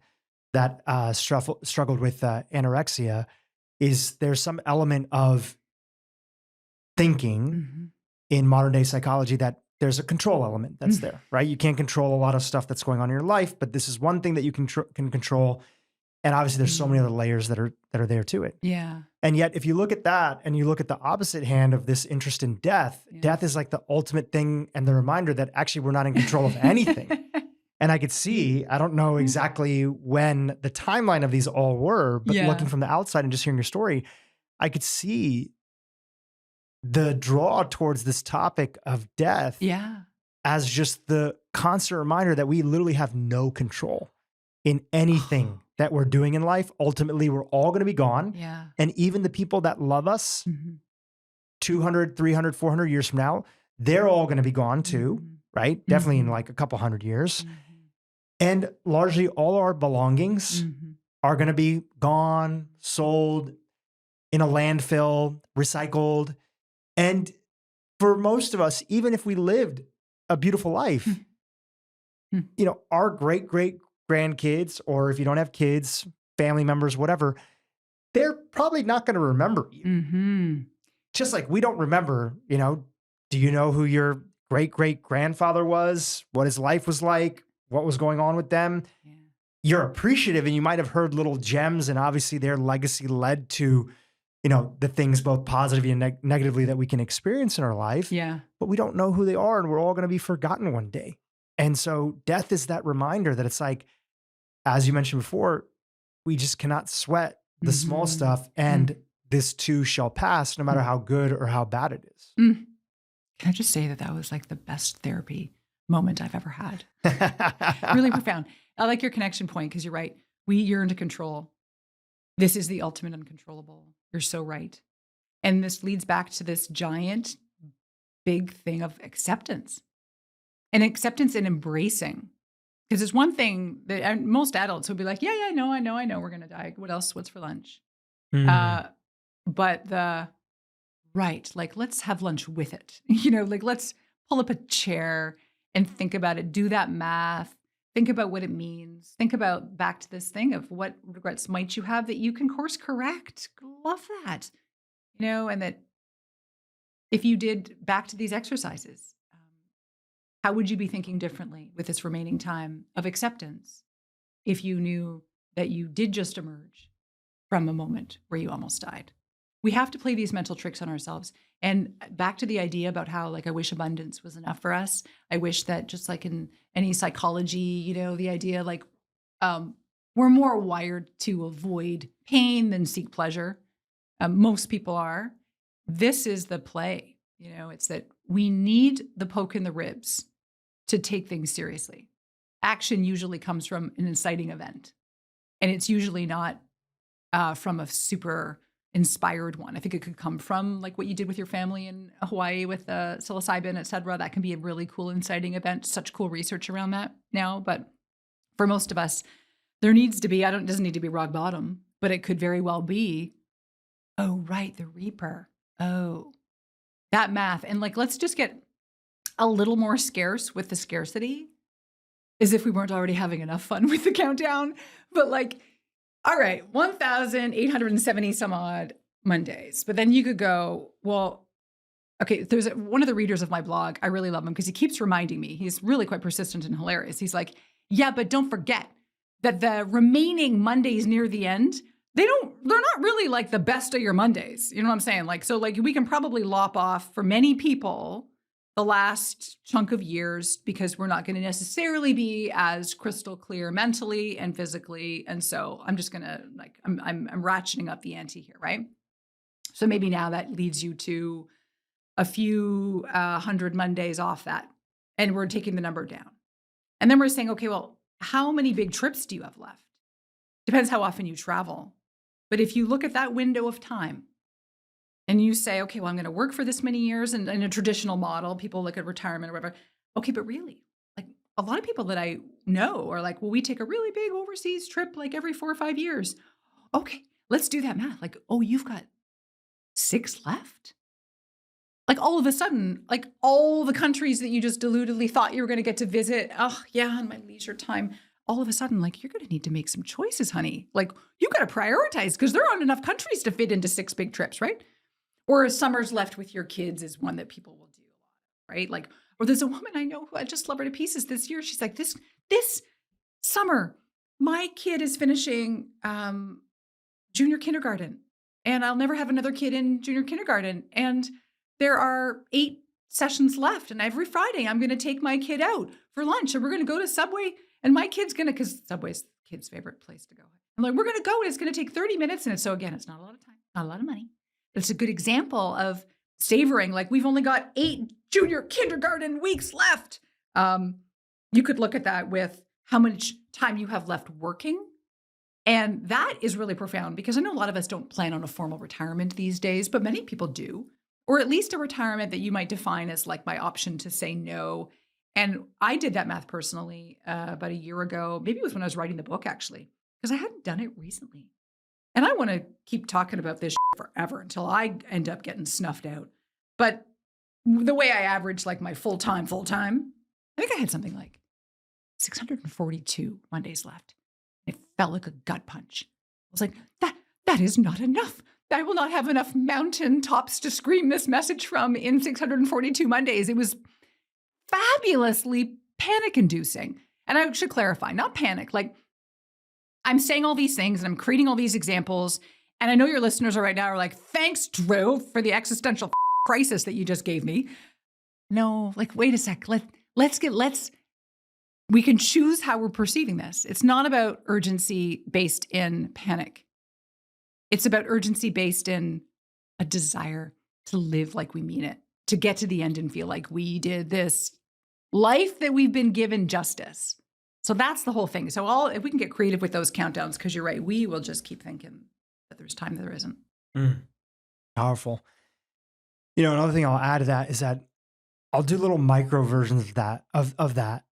that struggled with anorexia, is there's some element of thinking in modern day psychology that there's a control element that's there, right? You can't control a lot of stuff that's going on in your life, but this is one thing that you can control. And obviously there's so many other layers that are there to it. Yeah. And yet if you look at that and you look at the opposite hand of this interest in death, death is like the ultimate thing and the reminder that actually we're not in control of anything. And I could see, I don't know exactly when the timeline of these all were, but looking from the outside and just hearing your story, I could see the draw towards this topic of death as just the constant reminder that we literally have no control in anything that we're doing in life. Ultimately, we're all going to be gone. Yeah. And even the people that love us 200, 300, 400 years from now, they're all going to be gone too, right? Definitely in like a couple hundred years. And largely all our belongings are going to be gone, sold, in a landfill, recycled. And for most of us, even if we lived a beautiful life, our great grandkids, or if you don't have kids, family members, whatever, they're probably not going to remember you. Just like we don't remember, do you know who your great grandfather was, what his life was like, what was going on with them? Yeah. You're appreciative and you might have heard little gems, and obviously their legacy led to the things both positively and negatively that we can experience in our life. Yeah. But we don't know who they are, and we're all going to be forgotten one day. And so death is that reminder that it's like, as you mentioned before, we just cannot sweat the small stuff, and this too shall pass, no matter how good or how bad it is. Can I just say that was like the best therapy moment I've ever had? Really profound. I like your connection point, because you're right. We yearn to control. This is the ultimate uncontrollable. You're so right. And this leads back to this giant, big thing of acceptance. And acceptance and embracing. Because it's one thing that most adults would be like, yeah, I know, we're going to die. What else? What's for lunch? But like, let's have lunch with it. Like, let's pull up a chair and think about it. Do that math. Think about what it means. Think about back to this thing of what regrets might you have that you can course correct. Love that. And that if you did back to these exercises, how would you be thinking differently with this remaining time of acceptance if you knew that you did just emerge from a moment where you almost died? We have to play these mental tricks on ourselves. And back to the idea about how, like, I wish abundance was enough for us. I wish that, just like in any psychology, the idea like we're more wired to avoid pain than seek pleasure. Most people are. This is the play. It's that we need the poke in the ribs to take things seriously. Action usually comes from an inciting event. And it's usually not from a super inspired one. I think it could come from like what you did with your family in Hawaii with psilocybin, et cetera. That can be a really cool inciting event. Such cool research around that now. But for most of us, there needs to be, it doesn't need to be rock bottom, but it could very well be, oh, right, the Reaper. Oh, that math. And like, let's just get a little more scarce with the scarcity, as if we weren't already having enough fun with the countdown. But like, all right, 1,870 some odd Mondays. But then you could go, well, okay, there's one of the readers of my blog. I really love him because he keeps reminding me. He's really quite persistent and hilarious. He's like, yeah, but don't forget that the remaining Mondays near the end, they're not really like the best of your Mondays. You know what I'm saying? Like, so like we can probably lop off for many people the last chunk of years because we're not going to necessarily be as crystal clear mentally and physically. And so I'm just going to like, I'm ratcheting up the ante here, right? So maybe now that leads you to a few 100 Mondays off that. And we're taking the number down. And then we're saying, okay, well, how many big trips do you have left? Depends how often you travel. But if you look at that window of time and you say, okay, well, I'm going to work for this many years, and in a traditional model, people look at retirement or whatever. Okay, but really, like a lot of people that I know are like, well, we take a really big overseas trip like every 4 or 5 years. Okay, let's do that math. Like, oh, you've got 6 left. Like all of a sudden, like all the countries that you just deludedly thought you were going to get to visit, oh yeah, in my leisure time, all of a sudden, like you're going to need to make some choices, honey. Like you got to prioritize because there aren't enough countries to fit into 6 big trips, right? Or summers left with your kids is one that people will do a lot, right? Like, or there's a woman I know who I just love her to pieces this year. She's like, this summer, my kid is finishing junior kindergarten, and I'll never have another kid in junior kindergarten. And there are 8 sessions left, and every Friday I'm going to take my kid out for lunch, and we're going to go to Subway, and my kid's going to, because Subway's the kid's favorite place to go. I'm like, we're going to go, and it's going to take 30 minutes. And so again, it's not a lot of time, not a lot of money. It's a good example of savoring. Like we've only got 8 junior kindergarten weeks left. You could look at that with how much time you have left working. And that is really profound because I know a lot of us don't plan on a formal retirement these days, but many people do, or at least a retirement that you might define as like my option to say no. And I did that math personally about a year ago. Maybe it was when I was writing the book, actually, because I hadn't done it recently. And I want to keep talking about this forever until I end up getting snuffed out. But the way I average like my full-time, I think I had something like 642 Mondays left. It felt like a gut punch. I was like, that is not enough. I will not have enough mountain tops to scream this message from in 642 Mondays. It was fabulously panic-inducing. And I should clarify, not panic, like I'm saying all these things and I'm creating all these examples And I know your listeners are right now are like, thanks, Dhru, for the existential crisis that you just gave me. No, like, wait a sec. We can choose how we're perceiving this. It's not about urgency based in panic. It's about urgency based in a desire to live like we mean it, to get to the end and feel like we did this life that we've been given justice. So that's the whole thing. So if we can get creative with those countdowns, because you're right, we will just keep thinking that there's time that there isn't. Powerful. Another thing I'll add to that is that I'll do little micro versions of that.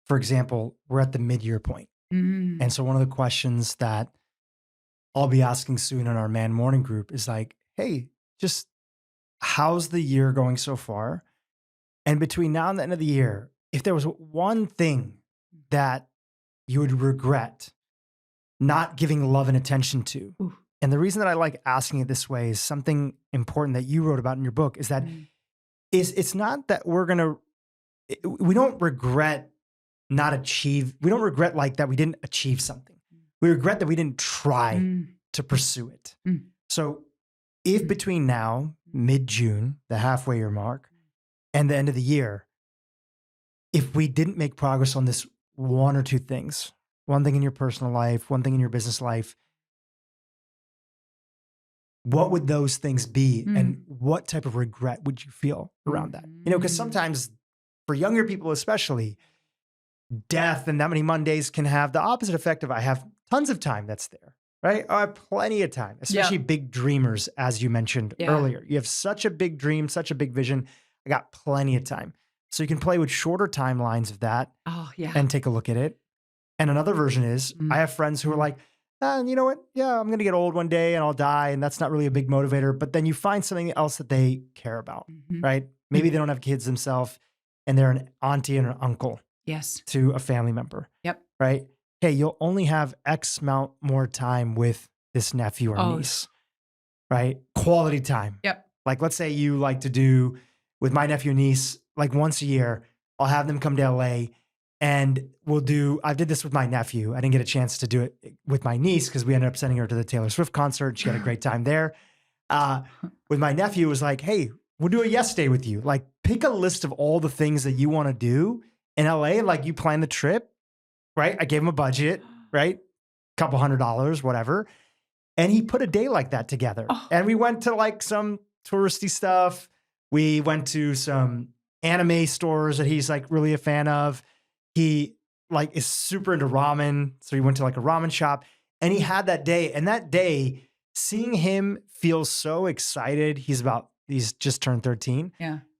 For example, we're at the mid-year point. And so one of the questions that I'll be asking soon in our Man Morning group is like, hey, just how's the year going so far? And between now and the end of the year, if there was one thing that you would regret not giving love and attention to, and the reason that I like asking it this way is something important that you wrote about in your book is that it's not that we don't regret we don't regret like that we didn't achieve something. We regret that we didn't try to pursue it. So if between now, mid-June, the halfway year mark, and the end of the year, if we didn't make progress on this one or two things, one thing in your personal life, one thing in your business life, what would those things be? And what type of regret would you feel around that? Because sometimes for younger people especially, death and that many Mondays can have the opposite effect of I have tons of time that's there, right? I have plenty of time, especially big dreamers, as you mentioned earlier. You have such a big dream, such a big vision. I got plenty of time. So you can play with shorter timelines of that and take a look at it. And another version is I have friends who are like, you know what? Yeah, I'm going to get old one day and I'll die. And that's not really a big motivator. But then you find something else that they care about, right? Maybe they don't have kids themselves and they're an auntie and an uncle to a family member. Right? Hey, you'll only have X amount more time with this nephew or niece, right? Quality time. Like, let's say you like to do with my nephew and niece, like once a year, I'll have them come to LA and I did this with my nephew. I didn't get a chance to do it with my niece because we ended up sending her to the Taylor Swift concert. She had a great time there. With my nephew, it was like, hey, we'll do a yes day with you. Like, pick a list of all the things that you want to do in LA. Like, you plan the trip, right? I gave him a budget, right? Couple $100, whatever. And he put a day like that together. And we went to like some touristy stuff. We went to some anime stores that he's like really a fan of. He like is super into ramen. So he went to like a ramen shop and he had that day. And that day, seeing him feel so excited, he's just turned 13.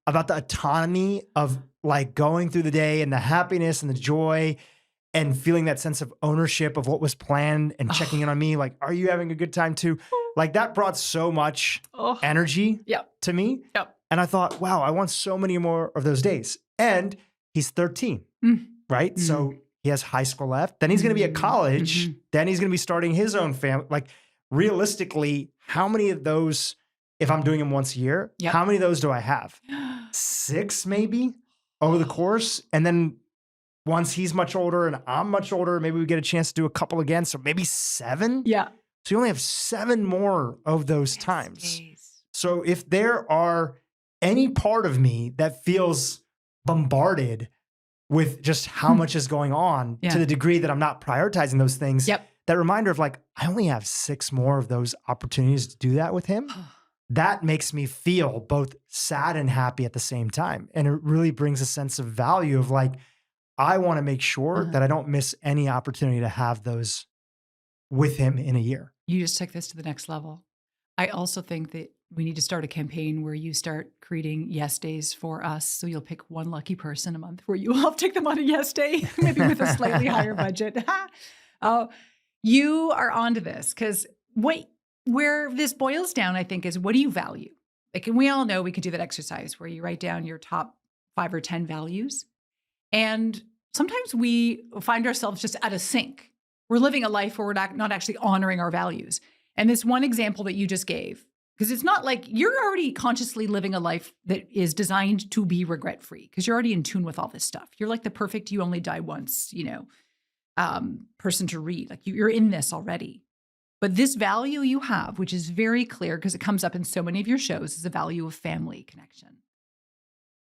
About the autonomy of like going through the day and the happiness and the joy and feeling that sense of ownership of what was planned and checking in on me. Like, are you having a good time too? Like that brought so much energy to me. And I thought, wow, I want so many more of those days. And he's 13, right? So he has high school left. Then he's going to be at college. Then he's going to be starting his own family. Like realistically, how many of those, if I'm doing them once a year, how many of those do I have? 6 maybe over the course. And then once he's much older and I'm much older, maybe we get a chance to do a couple again. So maybe 7. So you only have 7 more of those times. So if there are any part of me that feels bombarded with just how much is going on to the degree that I'm not prioritizing those things, that reminder of like, I only have 6 more of those opportunities to do that with him. That makes me feel both sad and happy at the same time. And it really brings a sense of value of like, I want to make sure that I don't miss any opportunity to have those with him in a year. You just took this to the next level. I also think that we need to start a campaign where you start creating yes days for us. So you'll pick one lucky person a month where you will take them on a yes day, maybe with a slightly higher budget. You are onto this because where this boils down, I think, is what do you value? Like, and we all know we could do that exercise where you write down your top 5 or 10 values. And sometimes we find ourselves just at a sink. We're living a life where we're not actually honoring our values. And this one example that you just gave, because it's not like you're already consciously living a life that is designed to be regret-free because you're already in tune with all this stuff. You're like the perfect you only die once, person to read. Like you're in this already. But this value you have, which is very clear because it comes up in so many of your shows, is the value of family connection.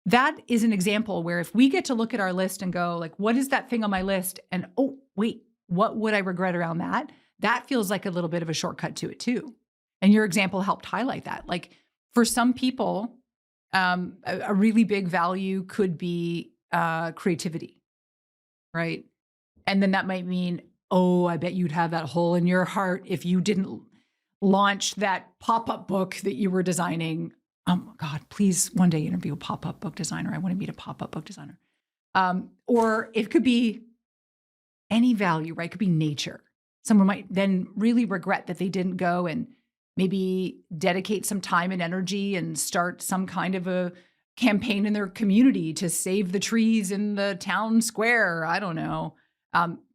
That is an example where if we get to look at our list and go like, what is that thing on my list? And oh, wait, what would I regret around that? That feels like a little bit of a shortcut to it too. And your example helped highlight that. Like for some people, a really big value could be creativity, right? And then that might mean, oh, I bet you'd have that hole in your heart if you didn't launch that pop-up book that you were designing. Oh God, please one day interview a pop-up book designer. I want to meet a pop-up book designer. Or it could be any value, right? It could be nature. Someone might then really regret that they didn't go and maybe dedicate some time and energy and start some kind of a campaign in their community to save the trees in the town square. I don't know.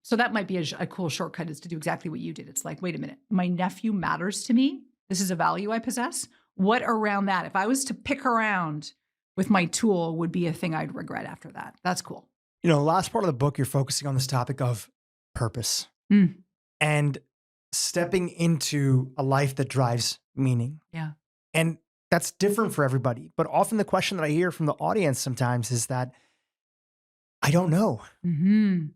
So that might be a cool shortcut, is to do exactly what you did. It's like, wait a minute, my nephew matters to me. This is a value I possess. What around that, if I was to pick around with my tool, would be a thing I'd regret after that? That's cool. You know, the last part of the book, you're focusing on this topic of purpose and stepping into a life that drives meaning. Yeah. And that's different for everybody. But often the question that I hear from the audience sometimes is that, I don't know.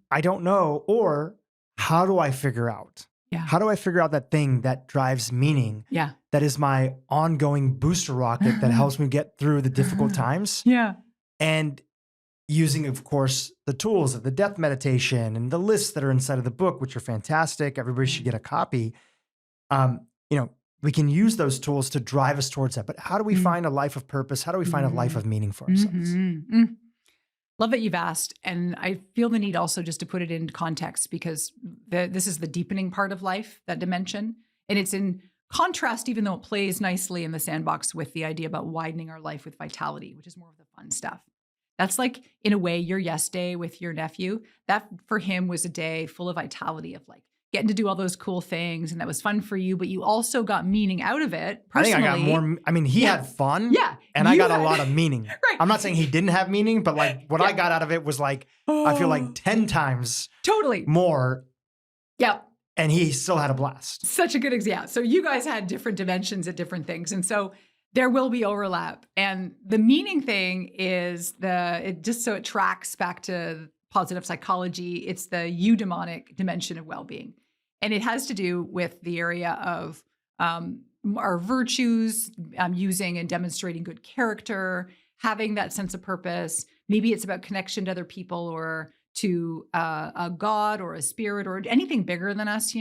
I don't know. Or how do I figure out? Yeah. How do I figure out that thing that drives meaning? Yeah. That is my ongoing booster rocket that helps me get through the difficult times. Yeah. And using, of course, the tools of the death meditation and the lists that are inside of the book, which are fantastic. Everybody should get a copy. We can use those tools to drive us towards that. But how do we find a life of purpose? How do we find a life of meaning for ourselves? Love that you've asked. And I feel the need also just to put it in context, because this is the deepening part of life, that dimension. And it's in contrast, even though it plays nicely in the sandbox, with the idea about widening our life with vitality, which is more of the fun stuff. That's like, in a way, your yes day with your nephew. That for him was a day full of vitality, of like getting to do all those cool things. And that was fun for you, but you also got meaning out of it personally. I think I got more. I mean, he had fun. Yeah. And I got a lot of meaning. Right. I'm not saying he didn't have meaning, but like what I got out of it was like, I feel like 10 times totally more. Yeah. And he still had a blast. Such a good example. So you guys had different dimensions at different things. And so there will be overlap. And the meaning thing is just so it tracks back to positive psychology, it's the eudaimonic dimension of well-being. And it has to do with the area of our virtues, using and demonstrating good character, having that sense of purpose. Maybe it's about connection to other people, or to a God or a spirit or anything bigger than us,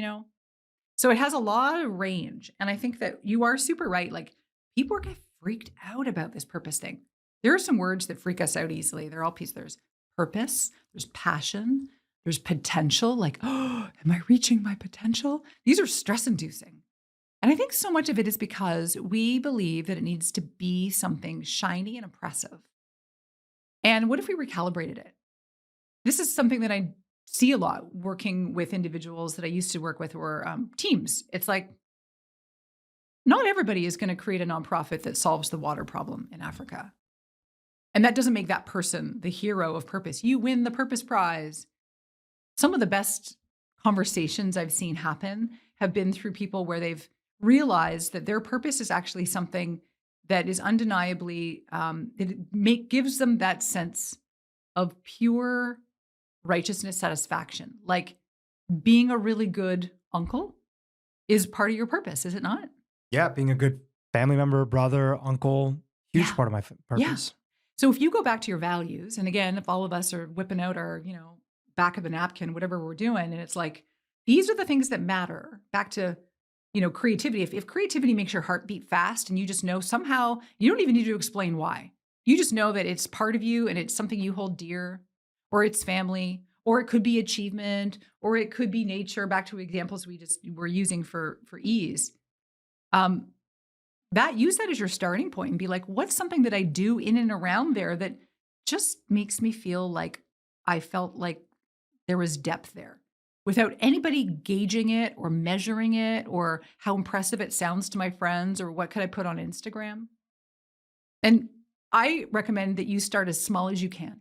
So it has a lot of range. And I think that you are super right. Like, people get freaked out about this purpose thing. There are some words that freak us out easily. They're all pieces. There's purpose, there's passion, there's potential. Like, oh, am I reaching my potential? These are stress inducing. And I think so much of it is because we believe that it needs to be something shiny and impressive. And what if we recalibrated it? This is something that I see a lot working with individuals that I used to work with, or teams. It's like, not everybody is going to create a nonprofit that solves the water problem in Africa. And that doesn't make that person the hero of purpose. You win the purpose prize. Some of the best conversations I've seen happen have been through people where they've realized that their purpose is actually something that is undeniably, gives them that sense of pure righteousness satisfaction. Like, being a really good uncle is part of your purpose, is it not? Yeah, being a good family member, brother, uncle, huge part of my purpose. Yeah. So if you go back to your values, and again, if all of us are whipping out our, back of a napkin, whatever we're doing, and it's like, these are the things that matter. Back to, creativity. If creativity makes your heart beat fast, and you just know somehow, you don't even need to explain why. You just know that it's part of you and it's something you hold dear, or it's family, or it could be achievement, or it could be nature. Back to examples we just were using for ease. Use that as your starting point and be like, what's something that I do in and around there that just makes me feel like I felt like there was depth there, without anybody gauging it or measuring it, or how impressive it sounds to my friends, or what could I put on Instagram. And I recommend that you start as small as you can.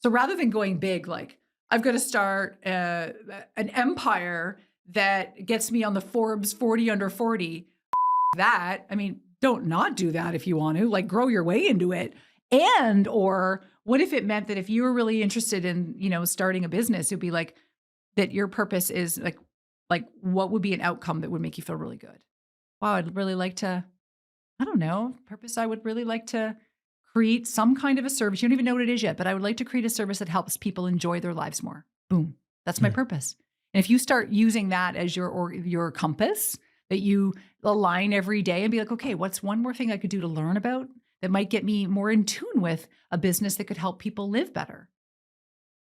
So rather than going big, like, I've got to start an empire that gets me on the Forbes 40 under 40. That, I mean, don't not do that if you want to, like grow your way into it. And, or what if it meant that if you were really interested in, starting a business, it'd be like that your purpose is like what would be an outcome that would make you feel really good? Wow, I'd really like to, I don't know, purpose. I would really like to create some kind of a service. You don't even know what it is yet, but I would like to create a service that helps people enjoy their lives more. Boom. That's my purpose. And if you start using that as your compass that you align every day and be like, okay, what's one more thing I could do to learn about that might get me more in tune with a business that could help people live better?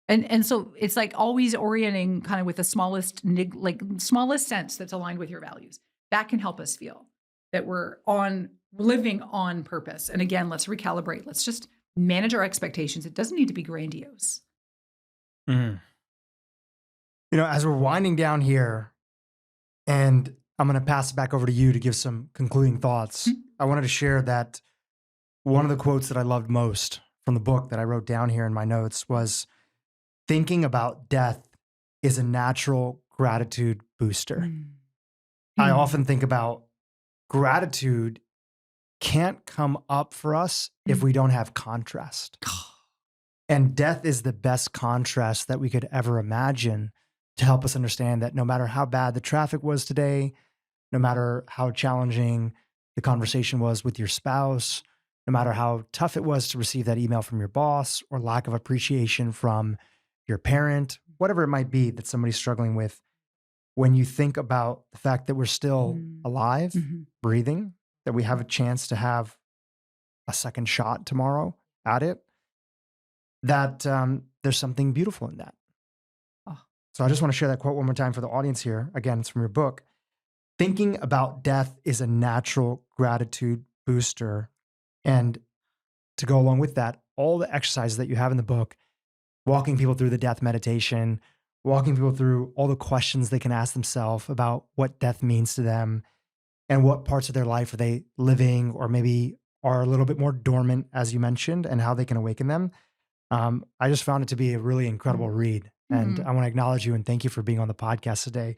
And so it's like always orienting kind of with the smallest sense that's aligned with your values. That can help us feel that we're living on purpose. And again, let's recalibrate. Let's just manage our expectations. It doesn't need to be grandiose. Mm. As we're winding down here, and I'm going to pass it back over to you to give some concluding thoughts. I wanted to share that one of the quotes that I loved most from the book that I wrote down here in my notes was, thinking about death is a natural gratitude booster. I often think about gratitude can't come up for us if we don't have contrast. And death is the best contrast that we could ever imagine to help us understand that no matter how bad the traffic was today, no matter how challenging the conversation was with your spouse, no matter how tough it was to receive that email from your boss or lack of appreciation from your parent, whatever it might be that somebody's struggling with, when you think about the fact that we're still alive, breathing, that we have a chance to have a second shot tomorrow at it, that there's something beautiful in that. So I just want to share that quote one more time for the audience here. Again, it's from your book. Thinking about death is a natural gratitude booster. And to go along with that, all the exercises that you have in the book, walking people through the death meditation, walking people through all the questions they can ask themselves about what death means to them and what parts of their life are they living or maybe are a little bit more dormant, as you mentioned, and how they can awaken them. I just found it to be a really incredible read. And I want to acknowledge you and thank you for being on the podcast today.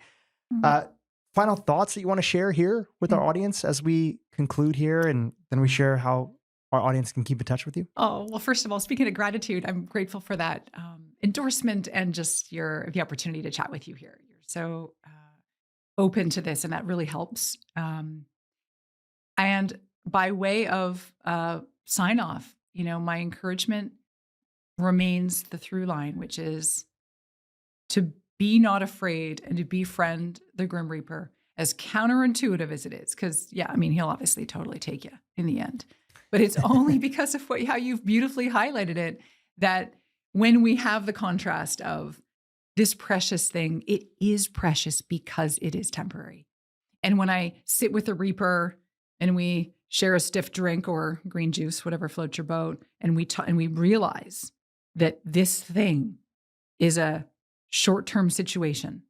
Final thoughts that you want to share here with our audience as we conclude here, and then we share how our audience can keep in touch with you? Oh, well, first of all, speaking of gratitude, I'm grateful for that endorsement and just the opportunity to chat with you here. You're so open to this, and that really helps. And by way of sign off, my encouragement remains the through line, which is to be not afraid and to befriend the Grim Reaper, as counterintuitive as it is. Because, he'll obviously totally take you in the end. But it's only because of how you've beautifully highlighted it, that when we have the contrast of this precious thing, it is precious because it is temporary. And when I sit with the Reaper and we share a stiff drink or green juice, whatever floats your boat, and we realize that this thing is a short-term situation,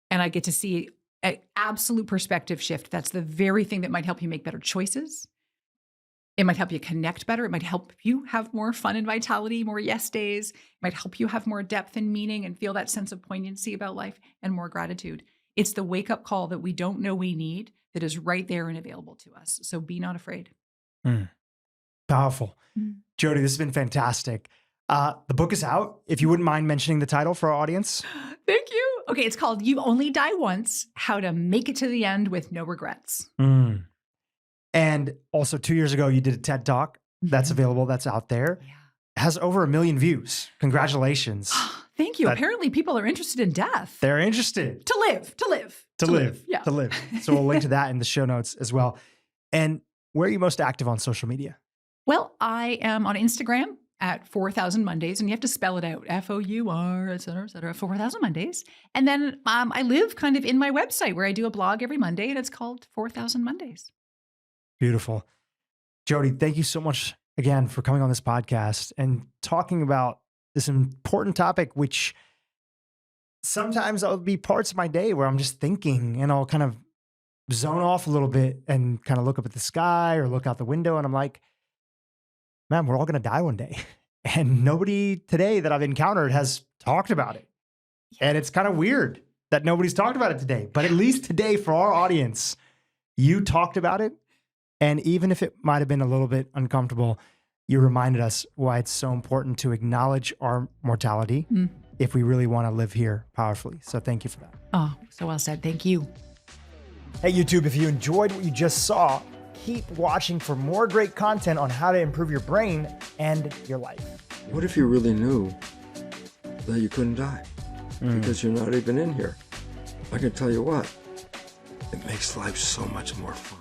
and I get to see an absolute perspective shift, that's the very thing that might help you make better choices. It might help you connect better. It might help you have more fun and vitality, more yes days. It might help you have more depth and meaning and feel that sense of poignancy about life and more gratitude. It's the wake-up call that we don't know we need that is right there and available to us. So be not afraid. Powerful. Jodi, this has been fantastic. The book is out. If you wouldn't mind mentioning the title for our audience. Thank you. Okay, it's called You Only Die Once, How to Make It to the End with No Regrets. And also 2 years ago, you did a TED Talk that's available, that's out there. Yeah. It has over 1 million views. Congratulations. Thank you. Apparently people are interested in death. They're interested. To live. Yeah. To live. So we'll link to that in the show notes as well. And where are you most active on social media? Well, I am on Instagram at 4,000 Mondays, and you have to spell it out, FOUR, et cetera, 4,000 Mondays. And then I live kind of in my website where I do a blog every Monday, and it's called 4,000 Mondays. Beautiful. Jodi, thank you so much again for coming on this podcast and talking about this important topic, which sometimes I'll be parts of my day where I'm just thinking and I'll kind of zone off a little bit and kind of look up at the sky or look out the window. And I'm like, man, we're all going to die one day. And nobody today that I've encountered has talked about it. And it's kind of weird. that nobody's talked about it today. But at least today, for our audience, you talked about it. And even if it might have been a little bit uncomfortable, you reminded us why it's so important to acknowledge our mortality if we really want to live here powerfully. So thank you for that. Oh, so well said. Thank you. Hey, YouTube, if you enjoyed what you just saw, keep watching for more great content on how to improve your brain and your life. What if you really knew that you couldn't die because you're not even in here? I can tell you what, it makes life so much more fun.